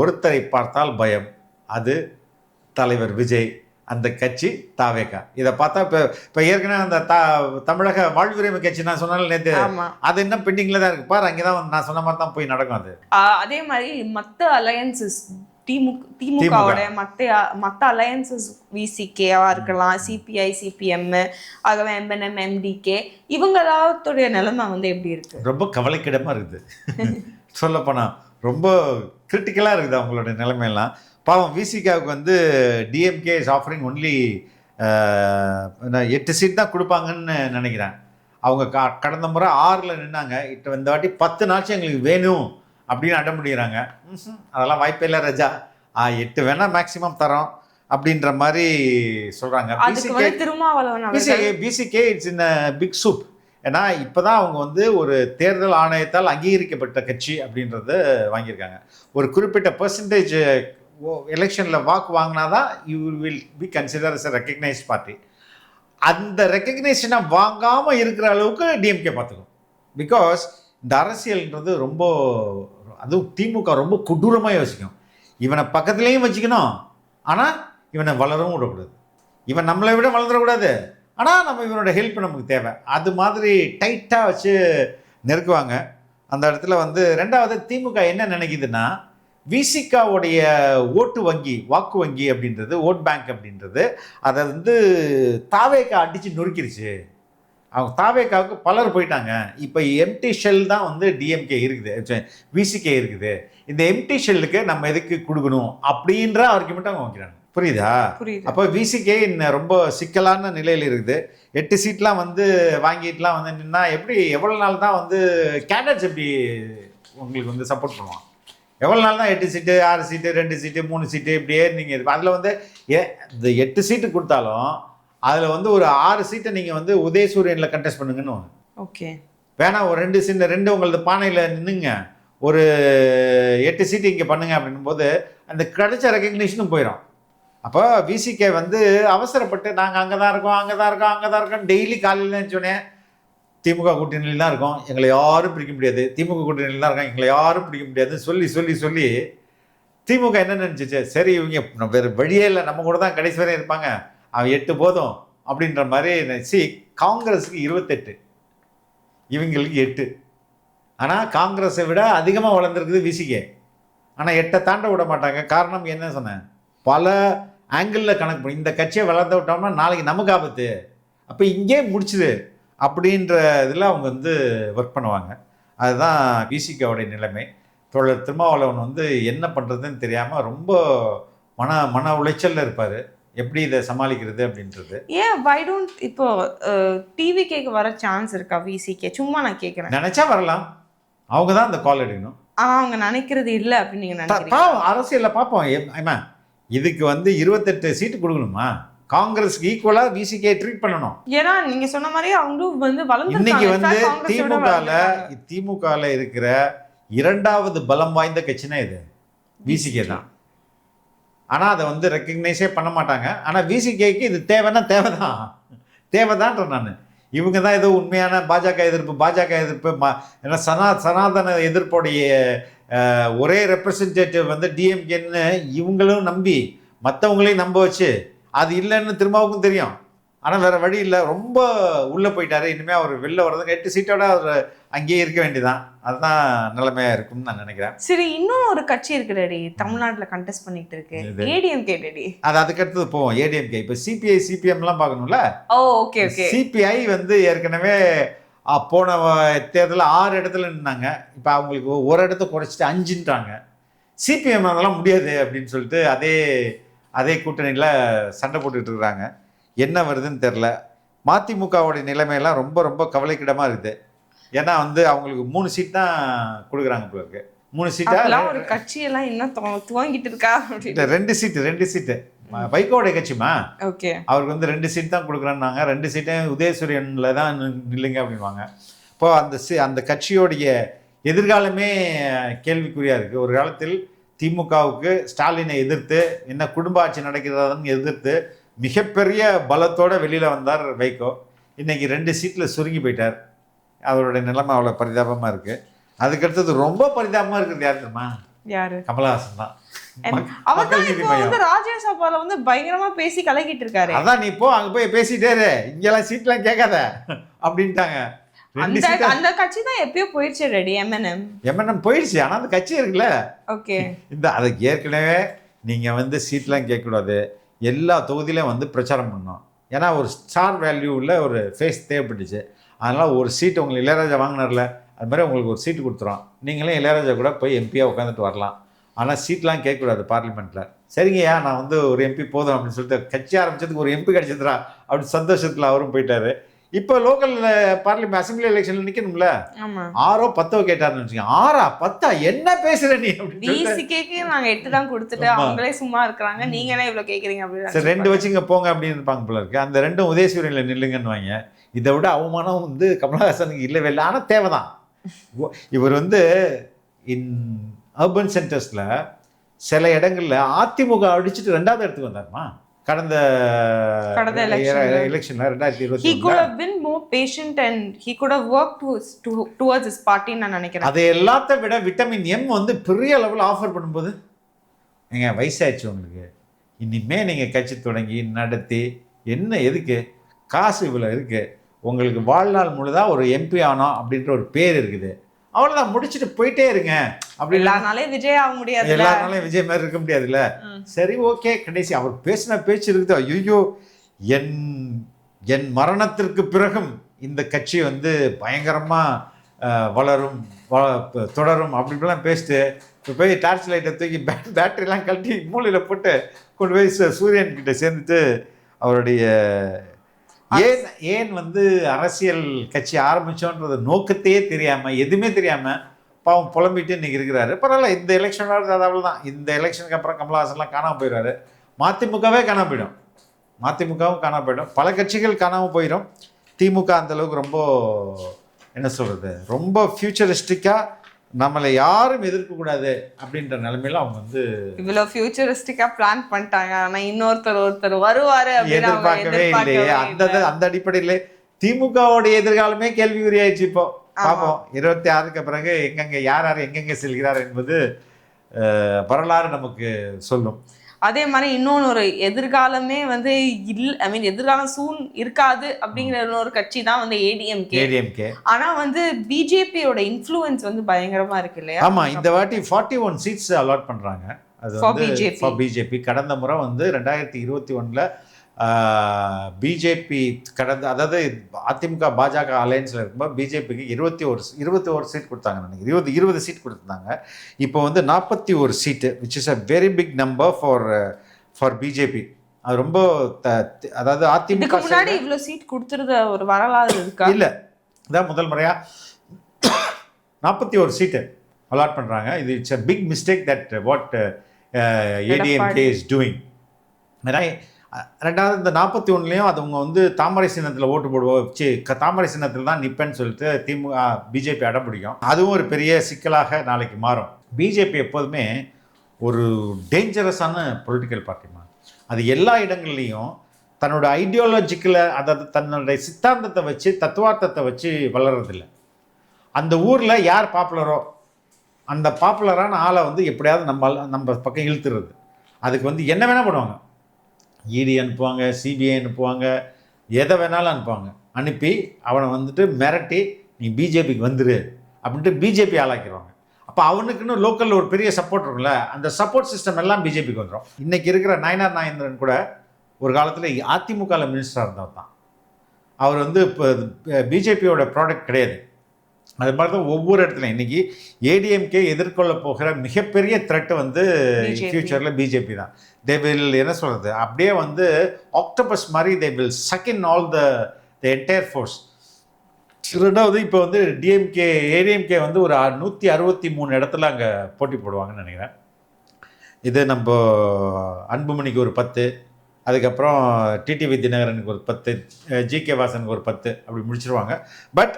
ஒருத்தரை பார்த்தால் பயம். அது தலைவர் விஜய், அந்த கட்சி தாவேக்கா. இதை பார்த்தா இப்போ ஏற்கனவே அந்த தமிழக வாழ்வுரிமை கட்சி நான் சொன்னாலும் நேற்று அது இன்னும் பெண்டிங்ல தான் இருக்கு பாரு. அங்கேதான் நான் சொன்ன மாதிரி தான் போய் நடக்கும். அது அதே மாதிரி மற்ற அலையன்சஸ் திமுகவோட மற்ற அலையன்சஸ் விசிகேவா இருக்கலாம், சிபிஐ, சிபிஎம், ஆகவே எம்என்எம், எம்டிகே, இவங்களுடைய நிலைமை வந்து எப்படி இருக்கு? ரொம்ப கவலைக்கிடமா இருக்குது. சொல்லப்போனா ரொம்ப கிரிட்டிக்கலாக இருக்குது அவங்களோட நிலைமையெல்லாம். பாவம் விசிகாவுக்கு வந்து DMK is offering only 8 seat தான் கொடுப்பாங்கன்னு நினைக்கிறேன். அவங்க கடந்த முறை 6ல் நின்னாங்க. இந்த வாட்டி 10 நாச்சும் எங்களுக்கு வேணும் அப்படின்னு அடம் பிடிக்கிறாங்க. அதெல்லாம் வாய்ப்பே இல்லை ராஜா, 8 வேணா மேக்ஸிமம் தரோம் அப்படின்ற மாதிரி சொல்கிறாங்க. பிசிகே இட்ஸ் இன் பிக் சூப். ஏன்னா இப்போ தான் அவங்க வந்து ஒரு தேர்தல் ஆணையத்தால் அங்கீகரிக்கப்பட்ட கட்சி அப்படின்றத வாங்கியிருக்காங்க. ஒரு குறிப்பிட்ட பர்சன்டேஜ் எலெக்ஷனில் வாக்கு வாங்கினா தான் you will be consider as a recognised party. அந்த ரெக்கக்னேஷனை வாங்காமல் இருக்கிற அளவுக்கு டிஎம்கே பார்த்துக்கும். பிகாஸ் இந்த அரசியல்ன்றது ரொம்ப, அதுவும் திமுக ரொம்ப கொடூரமாக யோசிக்கும். இவனை பக்கத்துலேயும் வச்சுக்கணும், ஆனால் இவனை வளரவும் விடக்கூடாது. இவன் நம்மளை விட வளர்ந்துடக்கூடாது, ஆனால் நம்ம இவனோட ஹெல்ப் நமக்கு தேவை. அது மாதிரி டைட்டாக வச்சு நெருக்குவாங்க. அந்த இடத்துல வந்து ரெண்டாவது திமுக என்ன நினைக்குதுன்னா, விசிகாவுடைய ஓட்டு வங்கி, வாக்கு வங்கி அப்படின்றது, ஓட் பேங்க் அப்படின்றது, அதை வந்து தாவேக்கா அடித்து நொறுக்கிருச்சு. அவங்க தாவேக்காவுக்கு பலர் போயிட்டாங்க. இப்போ எம்டி ஷெல் தான் வந்து டிஎம்கே இருக்குது, விசிகே இருக்குது. இந்த எம்டி ஷெல்லுக்கு நம்ம எதுக்கு கொடுக்கணும் அப்படின்ற ஆர்குமெண்ட் அவங்க வைக்கிறாங்க. புரியுதா? அப்போ விசிகே ரொம்ப சிக்கலான நிலையில் இருக்குது. 8 சீட்லாம் வந்து வாங்கிட்டுலாம் வந்து நின்னா எப்படி, எவ்வளோ நாள் தான் வந்து கேண்டட்ஸ் எப்படி உங்களுக்கு வந்து சப்போர்ட் பண்ணுவான்? எவ்வளோ நாள் தான் 8 சீட்டு 6 சீட்டு 2 சீட்டு 3 சீட்டு இப்படியே நீங்கள் இருப்போம். அதில் வந்து இந்த 8 சீட்டு கொடுத்தாலும் அதில் வந்து ஒரு 6 சீட்டை நீங்கள் வந்து உதயசூரியனில் கண்டெஸ்ட் பண்ணுங்கன்னு. ஓகே, வேணா ஒரு 2 சீட்டு 2 உங்களது பானையில் நின்றுங்க, ஒரு 8 சீட்டு இங்கே பண்ணுங்க அப்படின்னும் போது அந்த கிடைச்ச ரெக்கக்னிஷனும் போயிடும். அப்போ விசிகே வந்து அவசரப்பட்டு நாங்கள் அங்கே தான் இருக்கோம் டெய்லி காலையில் சொன்னேன், திமுக கூட்டணியில் தான் இருக்கோம், எங்களை யாரும் பிடிக்க முடியாது, திமுக கூட்டணியில் தான் இருக்கோம், எங்களை யாரும் பிடிக்க முடியாதுன்னு சொல்லி திமுக என்ன நினச்சிச்சு, சரி இவங்க வேறு வழியே இல்லை, நம்ம கூட தான் கடைசி வரையும் இருப்பாங்க, அவன் 8 போதும் அப்படின்ற மாதிரி நினச்சி காங்கிரஸுக்கு 28, இவங்களுக்கு 8. ஆனால் காங்கிரஸை விட அதிகமாக வளர்ந்துருக்குது விசிகே. ஆனால் 8 தாண்ட விட மாட்டாங்க. காரணம் என்ன சொன்னேன், பல ஆங்கிளில் கணக்கு பண்ணி இந்த கட்சியை வளர்த்து விட்டோம்னா நாளைக்கு நமக்கு ஆபத்து, அப்போ இங்கே முடிச்சுது அப்படின்ற இதில் அவங்க வந்து ஒர்க் பண்ணுவாங்க. அதுதான் விசிகாவுடைய நிலைமை. தோழர் திருமாவளவன் வந்து என்ன பண்ணுறதுன்னு தெரியாமல் ரொம்ப மன உளைச்சலில் இருப்பார். எப்படி இதை சமாளிக்கிறது அப்படின்றது. ஏன் வை டோன்ட் இப்போ டிவிகேக்கு வர சான்ஸ் இருக்கா விசிகே? சும்மா நான் கேட்குறேன். நினச்சா வரலாம், அவங்க தான் அந்த கால் எடுக்கணும். ஆனால் அவங்க நினைக்கிறது இல்லை அப்படின்னு நீங்கள் நினைக்கிறீங்க? அரசியலில் பார்ப்போம். ஏமா இதுக்கு வந்து 28 சீட்டு கொடுக்கணுமா? காங்கிரஸ்க்கு ஈக்குவலாக விசிகே ட்ரீட் பண்ணணும். ஏன்னா நீங்கள் சொன்ன மாதிரி அவங்களும் வந்து இன்னைக்கு வந்து திமுகவில் இருக்கிற 2வது பலம் வாய்ந்த கட்சினா இது விசிகே தான். ஆனால் அதை வந்து ரெக்கக்னைஸே பண்ண மாட்டாங்க. ஆனால் விசிகேக்கு இது தேவைன்னா தேவைதான்ற நான். இவங்க தான் ஏதோ உண்மையான பாஜக எதிர்ப்பு ஏன்னா சனாதன எதிர்ப்புடைய ஒரே ரெப்ரசன்டேட்டிவ் வந்து டிஎம்கேன்னு இவங்களும் நம்பி மற்றவங்களையும் நம்ப வச்சு, அது இல்லைன்னு திரும்பவும் தெரியும். ஆனால் வேறு வழி இல்லை, ரொம்ப உள்ளே போயிட்டாரு. இனிமேல் அவர் வெளில வர்றதுக்கு 8 சீட்டோட அவர் அங்கேயே இருக்க வேண்டியதான். அதுதான் நிலைமையாக இருக்கும்னு நான் நினைக்கிறேன். சரி, இன்னும் ஒரு கட்சி இருக்கு டேடி, தமிழ்நாட்டில் கண்டெஸ்ட் பண்ணிட்டு இருக்கு, ஏடிஎம்கே டேடி. அதுக்கடுத்தது போவோம் ஏடிஎம்கே. இப்போ சிபிஐ சிபிஎம்லாம் பார்க்கணும்ல. ஓகே. சிபிஐ வந்து ஏற்கனவே போன தேர்தலில் 6 இடத்துல நின்னாங்க. இப்போ அவங்களுக்கு ஒரு இடத்த குறைச்சிட்டு 5ன்றாங்க. சிபிஎம் அதெல்லாம் முடியாது அப்படின்னு சொல்லிட்டு அதே கூட்டணியில் சண்டை போட்டுக்கிட்டு இருக்கிறாங்க. என்ன வருதுன்னு தெரில. மதிமுகவுடைய நிலைமையெல்லாம் ரொம்ப ரொம்ப கவலைக்கிடமாக இருக்குது. ஏன்னா வந்து அவங்களுக்கு 3 சீட் தான் கொடுக்குறாங்க போல இருக்கு. 3 சீட்டா ஒரு கட்சியெல்லாம் இன்னும் துவங்கிட்டு இருக்கா? 2 சீட்டு வைகோடைய கட்சிமா. ஓகே, அவருக்கு வந்து 2 சீட் தான் கொடுக்குறான்னாங்க. 2 சீட்டையும் உதயசூரியனில் தான் நில்லுங்க அப்படின்வாங்க. இப்போ அந்த கட்சியோடைய எதிர்காலமே கேள்விக்குறியாக இருக்குது. ஒரு காலத்தில் திமுகவுக்கு ஸ்டாலினை எதிர்த்து, என்ன குடும்ப ஆட்சி நடக்கிறதான்னு எதிர்த்து மிகப்பெரிய பலத்தோடு வெளியில் வந்தார் வைகோ. இன்றைக்கி 2 சீட்டில் சுருங்கி போயிட்டார். அவருடைய நிலைமை அவ்வளோ பரிதாபமாக இருக்குது. அதுக்கடுத்தது ரொம்ப பரிதாபமாக இருக்கிறது யார் தெரியுமா? யாரு? கமலஹாசன் தான். ராஜ்யசபால வந்து பயங்கரமா பேசி கலக்கிட்டு இருக்காரு. அதான் நீ போ, அங்க போய் பேசிட்டே இரு, இங்கெல்லாம் சீட்லாம் கேட்காத அப்படின்ட்டாங்க. அந்த கட்சி தான் எப்பயோ போயிடுச்சு ரெடி. எம்என்எம் போயிடுச்சு. ஆனால் அந்த கட்சி இருக்குல்ல. ஓகே, அதுக்கு ஏற்கனவே நீங்கள் வந்து சீட்லாம் கேட்கக்கூடாது, எல்லா தொகுதியிலையும் வந்து பிரச்சாரம் பண்ணணும். ஏன்னா ஒரு ஸ்டார் வேல்யூ உள்ள ஒரு ஃபேஸ் தேவைப்பட்டுச்சு. அதனால் ஒரு சீட்டு உங்களுக்கு இளையராஜா வாங்கினார்ல, அது மாதிரி உங்களுக்கு ஒரு சீட்டு கொடுத்துரும். நீங்களே இளையராஜா கூட போய் எம்பியாக உட்காந்துட்டு வரலாம். ஆனால் சீட்லாம் கேட்கக்கூடாது பார்லிமெண்ட்டில். சரிங்கய்யா, நான் வந்து ஒரு எம்பி போதும் அப்படின்னு சொல்லிட்டு கட்சி ஆரம்பிச்சதுக்கு ஒரு எம்பி கிடச்சிதுரா அப்படி சந்தோஷத்தில் அவரும் போயிட்டார். இப்போ லோக்கல் பார்லிமெண்ட் அசம்பிளி எலெக்ஷன்ல நிக்கணும்ல, ஆமா 6 10 கேட்டாருன்னு வச்சுக்கோங்க. 6 10 என்ன பேசுற நீ அப்படின்னு சொல்லிட்டு, விசிகேக்கு நாங்க 8 தான் கொடுத்துட்டு அவங்களே சும்மா இருக்கிறாங்க, நீங்க என்ன இவ்வளவு கேக்குறீங்க அப்படின்னு சரி 2 வச்சுங்க போங்க அப்படின்னு இருப்பாங்க போல இருக்கு. அந்த 2 உதயசூரியன்ல நில்லுங்கன்னு வாங்க. இதை விட அவமானம் வந்து கமலஹாசனுக்கு இல்லவே இல்லை. ஆனால் தேவைதான். இவர் வந்து இன் அர்பன் சென்டர்ஸ்ல சில இடங்கள்ல அதிமுக அடிச்சுட்டு 2வது இடத்துக்கு வந்தாருமா கடந்த எலெக்ஷன்ல 2021. he could have been more patient and he could have worked towards his party நான் நினைக்கிறேன். அதை எல்லாத்த விட விட்டமின் எம் வந்து பெரிய லெவலில் ஆஃபர் பண்ணும்போது, நீங்க வயசாச்சு உங்களுக்கு, இனிமே நீங்க கட்சி தொடங்கி நடத்தி என்ன எதுக்கு, காசு இவ்வளோ இருக்கு, உங்களுக்கு வாழ்நாள் முழுதா ஒரு எம்பி ஆனோம் அப்படின்ற ஒரு பேர் இருக்குது, அவ்வளோதான், முடிச்சுட்டு போயிட்டே இருங்க. அப்படி எல்லாருனாலே விஜய் ஆக முடியாது, எல்லாருனாலும் விஜய் மாதிரி இருக்க முடியாதுல்ல. சரி ஓகே, கடைசி அவர் பேசின பேச்சு இருக்குது, ஐயோ என் மரணத்திற்கு பிறகும் இந்த கட்சி வந்து பயங்கரமா வளரும் தொடரும் அப்படிலாம் பேசிட்டு இப்போ போய் டார்ச் லைட்டை தூக்கி பேட்டரிலாம் கழட்டி மூலையில் போட்டு கொண்டு போய் சூரியன் கிட்ட சேர்ந்துட்டு அவருடைய ஏன் வந்து அரசியல் கட்சி ஆரம்பிச்சோன்றது நோக்கத்தையே தெரியாமல் எதுவுமே தெரியாமல் பாவம் புலம்பிட்டு இன்றைக்கி இருக்கிறாரு. பரவாயில்ல, இந்த எலெக்ஷனோட அதாவது தான். இந்த எலெக்ஷனுக்கு அப்புறம் கமலஹாசன்லாம் காணாமல் போயிடுறாரு. மதிமுகவே காணாமல் போயிடும், மதிமுகவும் காணாமல் போயிடும், பல கட்சிகள் காணாமல் போயிடும். திமுக அந்தளவுக்கு ரொம்ப என்ன சொல்கிறது, ரொம்ப ஃபியூச்சரிஸ்டிக்காக நம்மளை யாரும் எதிர்க்கக்கூடாது அப்படின்ற நிலைமையில அவங்க வந்து இவ்வளவு ஃபியூச்சரிஸ்டிக்கா பிளான் பண்ணிட்டாங்க. ஆனா ஒருத்தர் வருவாரு எதிர்பார்க்கவே இல்லையே. அந்த அடிப்படையில திமுகவுடைய எதிர்காலமே கேள்விக்குறியாயிடுச்சு. இப்போ பார்ப்போம் 26க்கு பிறகு எங்கெங்க யார் எங்கெங்க செல்கிறார் என்பது வரலாறு நமக்கு சொல்லும். அதே மாதிரி இன்னொன்று ஒரு எதிர்காலமே வந்து எதிர்காலம் சூன் இருக்காது அப்படிங்கிற இன்னொரு கட்சி தான் வந்து ஏடிஎம்கே. ஆனா வந்து பிஜேபியோட இன்ஃப்ளூயன்ஸ் வந்து பயங்கரமா இருக்கு இல்லையா? ஆமா, இந்த வாட்டி 41 சீட்ஸ் அலாட் பண்றாங்க. அது வந்து ஃபார் பிஜேபி. கடந்த முறை வந்து 2021ல பிஜேபி அதாவது அதிமுக பாஜக அலையன்ஸில் இருக்கும்போது பிஜேபிக்கு 21 சீட் கொடுத்தாங்க நினைக்கிறேன். 20 சீட் கொடுத்துருந்தாங்க. இப்போ வந்து 41 seat, which is a very big number for BJP. அது ரொம்ப அதாவது அதிமுக முன்னாடி இவ்வளோ சீட் கொடுத்துருத ஒரு வரலாறு இருக்கா? இல்லை, இதான் முதல் முறையாக 41 சீட்டு அலாட் பண்ணுறாங்க. இது it's a big mistake that what ADMK is doing. ரெண்டாவது இந்த 41லையும் அது அவங்க வந்து தாமரை சின்னத்தில் ஓட்டு போடுவோம், தாமரை சின்னத்தில் தான் நிற்பேன்னு சொல்லிட்டு பிஜேபி அடம் பிடிக்கும். அதுவும் ஒரு பெரிய சிக்கலாக நாளைக்கு மாறும். பிஜேபி எப்போதுமே ஒரு டேஞ்சரஸான பொலிட்டிக்கல் பார்ட்டிமா. அது எல்லா இடங்கள்லையும் தன்னோட ஐடியாலஜிக்கில், அதாவது தன்னுடைய சித்தாந்தத்தை வச்சு தத்துவார்த்தத்தை வச்சு வளர்றதில்லை. அந்த ஊரில் யார் பாப்புலரோ அந்த பாப்புலரான ஆளை வந்து எப்படியாவது நம்ம பக்கம் இழுத்துறது. அதுக்கு வந்து என்ன வேணால் பண்ணுவாங்க, இடி அனுப்புவாங்க, சிபிஐ அனுப்புவாங்க, எதை வேணாலும் அனுப்புவாங்க. அனுப்பி அவனை வந்துட்டு மிரட்டி நீ பிஜேபிக்கு வந்துரு அப்படின்ட்டு பிஜேபி ஆளாக்கிடுவாங்க. அப்போ அவனுக்குன்னு லோக்கலில் ஒரு பெரிய சப்போர்ட் இருக்குல்ல, அந்த சப்போர்ட் சிஸ்டம் எல்லாம் பிஜேபிக்கு வந்துடும். இன்றைக்கி இருக்கிற நயனார் நாகேந்திரன் கூட ஒரு காலத்தில் அதிமுகவில் மினிஸ்டராக இருந்தவர் தான். அவர் வந்து இப்போ பிஜேபியோட ப்ராடக்ட் கிடையாது. அது மாதிரி தான் ஒவ்வொரு இடத்துலையும் இன்றைக்கி ஏடிஎம்கே எதிர்கொள்ள போகிற மிகப்பெரிய த்ரெட்டு வந்து ஃப்யூச்சரில் பிஜேபி தான். தே வில் என்ன சொல்கிறது, அப்படியே வந்து ஆக்டோபஸ் மாதிரி they will suck in all the entire force. ரெண்டாவது இப்போ வந்து ஏடிஎம்கே வந்து ஒரு 163 இடத்துல அங்கே போட்டி போடுவாங்கன்னு நினைக்கிறேன். இது நம்ம அன்புமணிக்கு ஒரு 10, அதுக்கப்புறம் டிடிவி தினகரனுக்கு ஒரு 10, ஜிகே வாசனுக்கு ஒரு 10, அப்படி முடிச்சிருவாங்க. பட்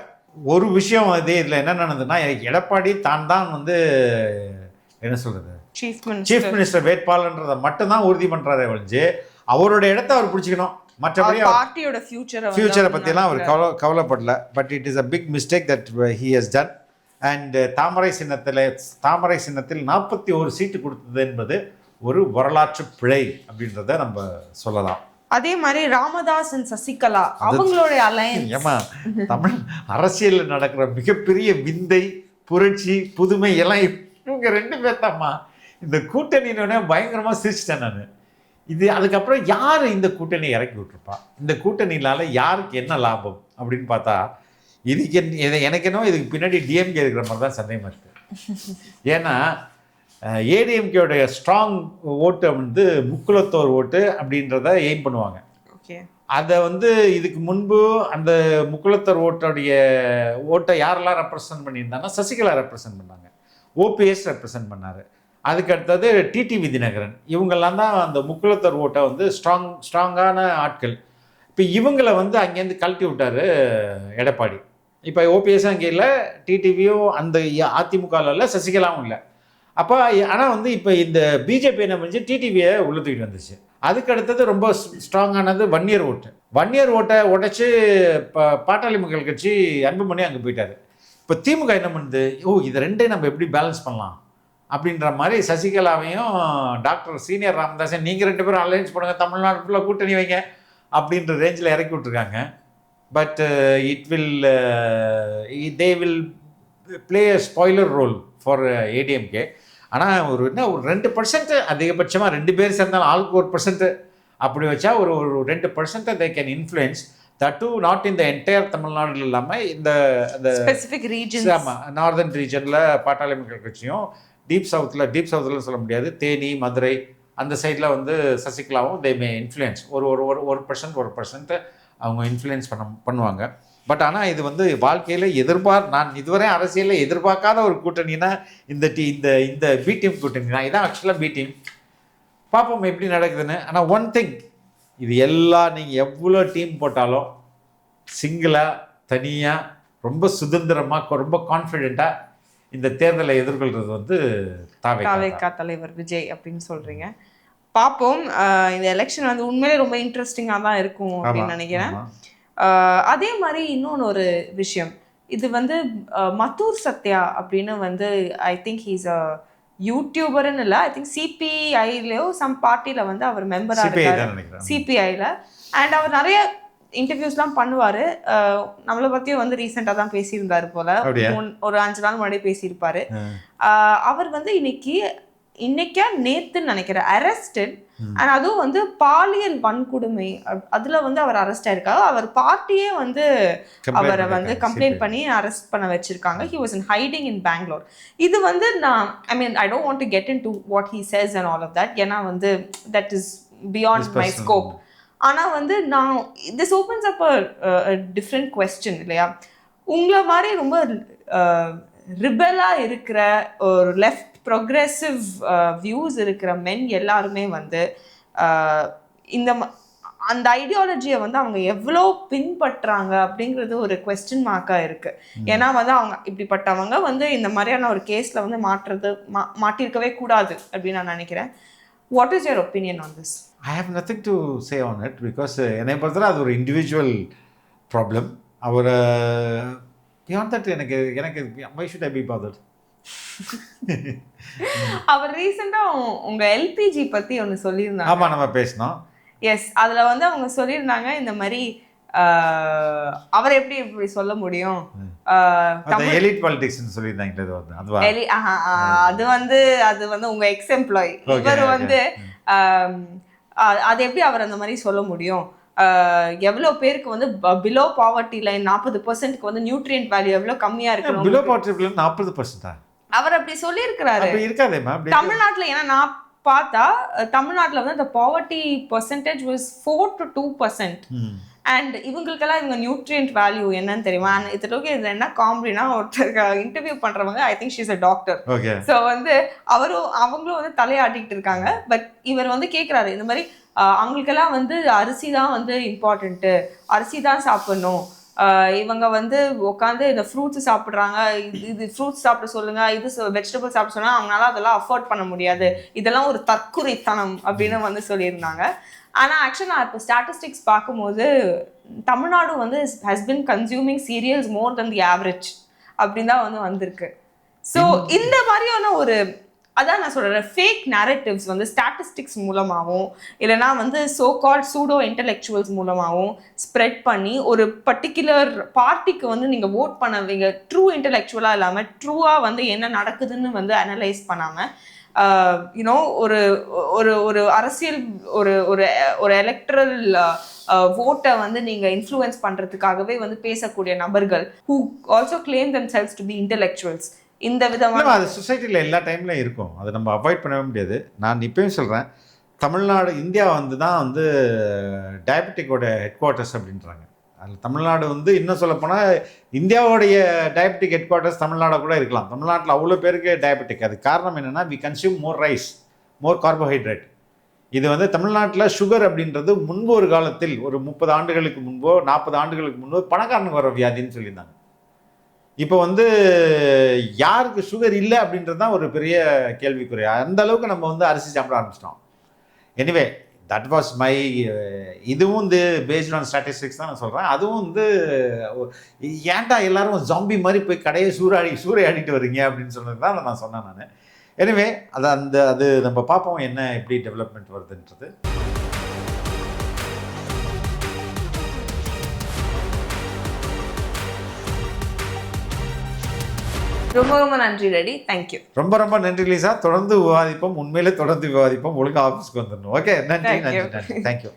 ஒரு விஷயம் வந்து இதில் என்ன நடந்ததுன்னா, எடப்பாடி தான் வந்து என்ன சொல்கிறது சீஃப் மினிஸ்டர் வேட்பாளர்ன்றதை மட்டும்தான் உறுதி பண்ணுறாரு ஒழிஞ்சு அவரோட இடத்த அவர் பிடிச்சிக்கணும். மற்றபடி பார்ட்டியோட ஃபியூச்சரை பற்றிலாம் அவர் கவலைப்படல. But it is a big mistake that he has done. And தாமரை சின்னத்தில் 41 சீட்டு கொடுத்தது என்பது ஒரு வரலாற்று பிழை அப்படின்றத நம்ம சொல்லலாம். அதே மாதிரி ராமதாஸ் அண்ட் சசிகலா அவங்களோட அலையன்ஸ். ஏமா, தமிழ் அரசியலில் நடக்கிற மிகப்பெரிய விந்தை, புரட்சி, புதுமை எல்லாம் இவங்க 2 பேர் தான்மா. இந்த கூட்டணியினோட பயங்கரமாக சிரிச்சிட்டேன் நான். இது அதுக்கப்புறம் யார் இந்த கூட்டணி இறக்கி விட்டுருப்பா, இந்த கூட்டணியினால யாருக்கு என்ன லாபம் அப்படின்னு பார்த்தா எனக்கு என்னவோ இதுக்கு பின்னாடி டிஎம்கே இருக்கிற மாதிரி தான் சந்தேகமாக இருக்குது. ஏன்னா ஏடிஎம்கேடைய ஸ்ட்ராங் ஓட்டு வந்து முக்குலத்தோர் ஓட்டு அப்படின்றத எய்ம் பண்ணுவாங்க. அதை வந்து இதுக்கு முன்பு அந்த முக்குளத்தர் ஓட்டை யாரெல்லாம் ரெப்ரசன்ட் பண்ணியிருந்தாங்கன்னா சசிகலா ரெப்ரசன்ட் பண்ணாங்க, ஓபிஎஸ் ரெப்ரசன்ட் பண்ணார். அதுக்கு அடுத்தது டிடிவி தினகரன். இவங்கெல்லாம் தான் அந்த முக்குளத்தர் ஓட்டை வந்து ஸ்ட்ராங்கான ஆட்கள். இப்போ இவங்களை வந்து அங்கேருந்து கழட்டி விட்டார் எடப்பாடி. இப்போ ஓபிஎஸ் அங்கே இல்லை, டிடிவியும் அந்த அதிமுகவில் இல்லை, சசிகலாவும் இல்லை. அப்போ ஆனால் வந்து இப்போ இந்த பிஜேபி என்ன பண்ணிச்சு, டிடிவியை உள்ள தூக்கிட்டு வந்துச்சு. அதுக்கு அடுத்தது ரொம்ப ஸ்ட்ராங்கானது வன்னியர் ஓட்டை உடைச்சு இப்போ பாட்டாளி மக்கள் கட்சி அன்புமணி அங்கே போயிட்டார். இப்போ திமுக என்ன பண்ணுது, இது ரெண்டையும் நம்ம எப்படி பேலன்ஸ் பண்ணலாம் அப்படின்ற மாதிரி சசிகலாவையும் டாக்டர் சீனியர் ராமதாஸையும் நீங்கள் 2 பேரும் அலையன்ஸ் பண்ணுங்கள், தமிழ்நாடு ஃபுல்லாக கூட்டணி வைங்க அப்படின்ற ரேஞ்சில் இறக்கி விட்ருக்காங்க. But they will play a spoiler role for ADMK. ஆனால் ஒரு 2% அதிகபட்சமாக 2 பேர் சேர்ந்தாலும் ஆளுக்கு 1% அப்படி வச்சா ஒரு 2% they can influence. that too not in the entire Tamil Nadu இல்லாமல் இந்த ஸ்பெசிஃபிக் ரீஜன்ஸ். ஆமாம், நார்தர்ன் ரீஜனில் பாட்டாளி மக்கள் கட்சியும், டீப் சவுத்தில் சொல்ல முடியாது, தேனி மதுரை அந்த சைடில் வந்து சசிகலாவும் they may influence ஒரு 1% அவங்க இன்ஃப்ளூயன்ஸ் பண்ணுவாங்க. பட் ஆனால் இது வந்து வாழ்க்கையில் நான் இதுவரை அரசியலில் எதிர்பார்க்காத ஒரு கூட்டணினா இந்த பி டீம் கூட்டணி தான். இதான் ஆக்சுவலாக பி டீம். பார்ப்போம் எப்படி நடக்குதுன்னு. ஆனால் ஒன் திங், இது நீங்கள் எவ்வளோ டீம் போட்டாலும் சிங்கிளாக தனியாக ரொம்ப சுதந்திரமாக ரொம்ப கான்ஃபிடெண்ட்டாக இந்த தேர்தலை எதிர்கொள்கிறது வந்து தாவேகா தலைவர் விஜய் அப்படின்னு சொல்கிறீங்க. பார்ப்போம். இந்த எலெக்ஷன் வந்து உண்மையிலே ரொம்ப இன்ட்ரெஸ்டிங்காக தான் இருக்கும் அப்படின்னு நினைக்கிறேன். அதே மாதிரி இன்னொன்று ஒரு விஷயம், இது வந்து மத்தூர் சத்யா அப்படின்னு வந்து ஐ திங்க் ஹீஸ் அ யூடியூபர்னு இல்லை, ஐ திங்க் சிபிஐலையோ சம் பார்ட்டியில் வந்து அவர் மெம்பராக இருக்காரு, சிபிஐயில். அண்ட் அவர் நிறைய இன்டர்வியூஸ்லாம் பண்ணுவார். நம்மளை பற்றியும் வந்து ரீசெண்டாக தான் பேசியிருந்தாரு போல், ஒரு 5 நாள் முன்னாடி பேசியிருப்பார். அவர் வந்து இன்னைக்கா நேத்துன்னு நினைக்கிறேன் அரெஸ்டட். அண்ட் அதுவும் வந்து பாலியல் வன்கொடுமை அதுல வந்து அவர் அரெஸ்ட் ஆயிருக்காரு. அவர் பார்ட்டியே வந்து அவரை வந்து கம்ப்ளைண்ட் பண்ணி அரெஸ்ட் பண்ண வச்சிருக்காங்க. ஹி வாஸ் இன் ஹைடிங் இன் பெங்களூர். இது வந்து I don't want to get into what he says and all of that, ஏன்னா வந்து that is beyond my scope. ஆனா வந்து this opens up a different question இல்லையா? உங்களை மாதிரி ரொம்ப ரிபலா இருக்கிற ஒரு லெஃப்ட் ப்ரொக்ரெசிவ் வியூஸ் இருக்கிற மென் எல்லாருமே வந்து அந்த ஐடியாலஜியை வந்து அவங்க எவ்வளோ பின்பற்றுறாங்க அப்படிங்கிறது ஒரு கொஸ்டின் மார்க்காக இருக்கு. ஏன்னா வந்து அவங்க இப்படிப்பட்டவங்க வந்து இந்த மாதிரியான ஒரு கேஸில் வந்து மாட்டிருக்கவே கூடாது அப்படின்னு நான் நினைக்கிறேன். What is your opinion on this? I have nothing to say on it, because என்னை பொறுத்தவரை அது ஒரு இண்டிவிஜுவல் ப்ராப்ளம். அவர் பியாண்ட் தட் எனக்கு why should I be bothered? அவர் ரீசெண்டா உங்க எல்பிஜி பத்தி ஒன்னு சொல்லியிருந்தாங்க. ஆமா, நம்ம பேசணும். எஸ், அதுல வந்து அவங்க சொல்லியிருந்தாங்க இந்த மாதிரி அவர் எப்படி இப்படி சொல்ல முடியும், எலிட் பாலிடிக்ஸ்னு சொல்லியிருந்தாங்க. அது வந்து உங்க எக்ஸ் எம்ப்ளாயி இவர் வந்து அது எப்படி அவர் அந்த மாதிரி சொல்ல முடியும், எவ்வளோ பேருக்கு வந்து பிலோ பாவர்ட்டி லைன் 40%க்கு வந்து நியூட்ரியன்ட் வேல்யூ எவ்வளோ கம்மியா இருக்கு. Below poverty line 40%. அவர் அப்படி சொல்லியிருக்கிறாரு. தமிழ்நாட்டுல ஏன்னா நான் பார்த்தா தமிழ்நாட்டுல வந்து அந்த poverty percentage was 4 to 2%. And இவங்களுக்கெல்லாம் இவங்க நியூட்ரியன்ட் வேல்யூ என்னன்னு தெரியுமா? இது என்ன காமெடினா, ஒருத்தர் இன்டர்வியூ பண்றவங்க I think she's a doctor. So வந்து அவங்களும் வந்து தலையாட்டிக்கிட்டு இருக்காங்க. பட் இவர் வந்து கேட்குறாரு இந்த மாதிரி அவங்களுக்கெல்லாம் வந்து அரிசி தான் வந்து இம்பார்ட்டன்ட்டு, அரிசி தான் சாப்பிடணும், இவங்க வந்து உட்காந்து இந்த ஃப்ரூட்ஸ் சாப்பிட்றாங்க, இது ஃப்ரூட்ஸ் சாப்பிட சொல்லுங்க, இது வெஜிடபிள் சாப்பிட சொன்னா அவங்களால அதெல்லாம் அஃபோர்ட் பண்ண முடியாது, இதெல்லாம் ஒரு தற்குறித்தனம் அப்படின்னு வந்து சொல்லியிருந்தாங்க. ஆனால் ஆக்சுவலாக நான் இப்போ ஸ்டாட்டிஸ்டிக்ஸ் பார்க்கும்போது தமிழ்நாடு வந்து has been consuming serials more then the average அப்படின்னு தான் வந்து வந்திருக்கு. ஸோ இந்த மாதிரியான ஒரு அதான் நான் சொல்கிறேன், ஃபேக் நேரட்டிவ்ஸ் வந்து ஸ்டாட்டிஸ்டிக்ஸ் மூலமாகவும் இல்லைனா வந்து சோ கால்ட் சூடோ இன்டெலெக்சுவல்ஸ் மூலமாகவும் ஸ்ப்ரெட் பண்ணி ஒரு பர்டிகுலர் பார்ட்டிக்கு வந்து நீங்கள் ஓட் பண்ணுவீங்க, ட்ரூ இன்டெலெக்சுவலாக இல்லாமல் ட்ரூவாக வந்து என்ன நடக்குதுன்னு வந்து அனலைஸ் பண்ணாமல் யூனோ ஒரு ஒரு ஒரு அரசியல் ஒரு ஒரு எலக்ட்ரல் vote வந்து நீங்க இன்ஃப்ளூயன்ஸ் பண்றதுக்காகவே வந்து பேசக்கூடிய நபர்கள் who also claim themselves to be intellectuals. இந்த விதமான அது சொசைட்டியில் எல்லா டைம்லையும் இருக்கும், அதை நம்ம அவாய்ட் பண்ணவே முடியாது. நான் இப்பயும் சொல்கிறேன், தமிழ்நாடு இந்தியா வந்து தான் வந்து டயபெட்டிக்கோட ஹெட் குவார்ட்டர்ஸ் அப்படின்றாங்க. அதில் தமிழ்நாடு வந்து இன்னும் சொல்லப்போனால் இந்தியாவுடைய டயபெட்டிக் ஹெட் குவார்ட்டர்ஸ் தமிழ்நாடு கூட இருக்கலாம். தமிழ்நாட்டில் அவ்வளோ பேருக்கு டயபெட்டிக். அதுக்கு காரணம் என்னென்னா we consume more rice, more carbohydrate. இது வந்து தமிழ்நாட்டில் சுகர் அப்படின்றது முன்பு ஒரு காலத்தில் ஒரு 30 ஆண்டுகளுக்கு முன்போ 40 ஆண்டுகளுக்கு முன்போ பணக்காரனுக்கு வர வியாதின்னு சொல்லியிருந்தாங்க. இப்போ வந்து யாருக்கு சுகர் இல்லை அப்படின்றது தான் ஒரு பெரிய கேள்விக்குறி. அந்த அளவுக்கு நம்ம வந்து அரிசி சாப்பிட ஆரம்பிச்சிட்டோம். எனிவே தட் வாஸ் மை இதுவும் வந்து பேஸ்ட் ஆன் ஸ்டாட்டிஸ்டிக்ஸ் தான் நான் சொல்கிறேன். அதுவும் வந்து ஏன்டா எல்லாரும் ஜாம்பி மாதிரி போய் கடையை சூறையாடிட்டு வரீங்க அப்படின்னு சொன்னது தான் நான் சொன்னேன் நான். எனிவே அது நம்ம பார்ப்போம் என்ன எப்படி டெவலப்மெண்ட் வருதுன்றது. ரொம்ப ரொம்ப நன்றி ரெடி. தேங்க்யூ. ரொம்ப ரொம்ப நன்றி லீசா. தொடர்ந்து விவாதிப்போம், உண்மையிலே தொடர்ந்து விவாதிப்போம். ஒழுங்காக ஆஃபீஸ்க்கு வந்துடணும். ஓகே, நன்றி நன்றி நன்றி. தேங்க்யூ.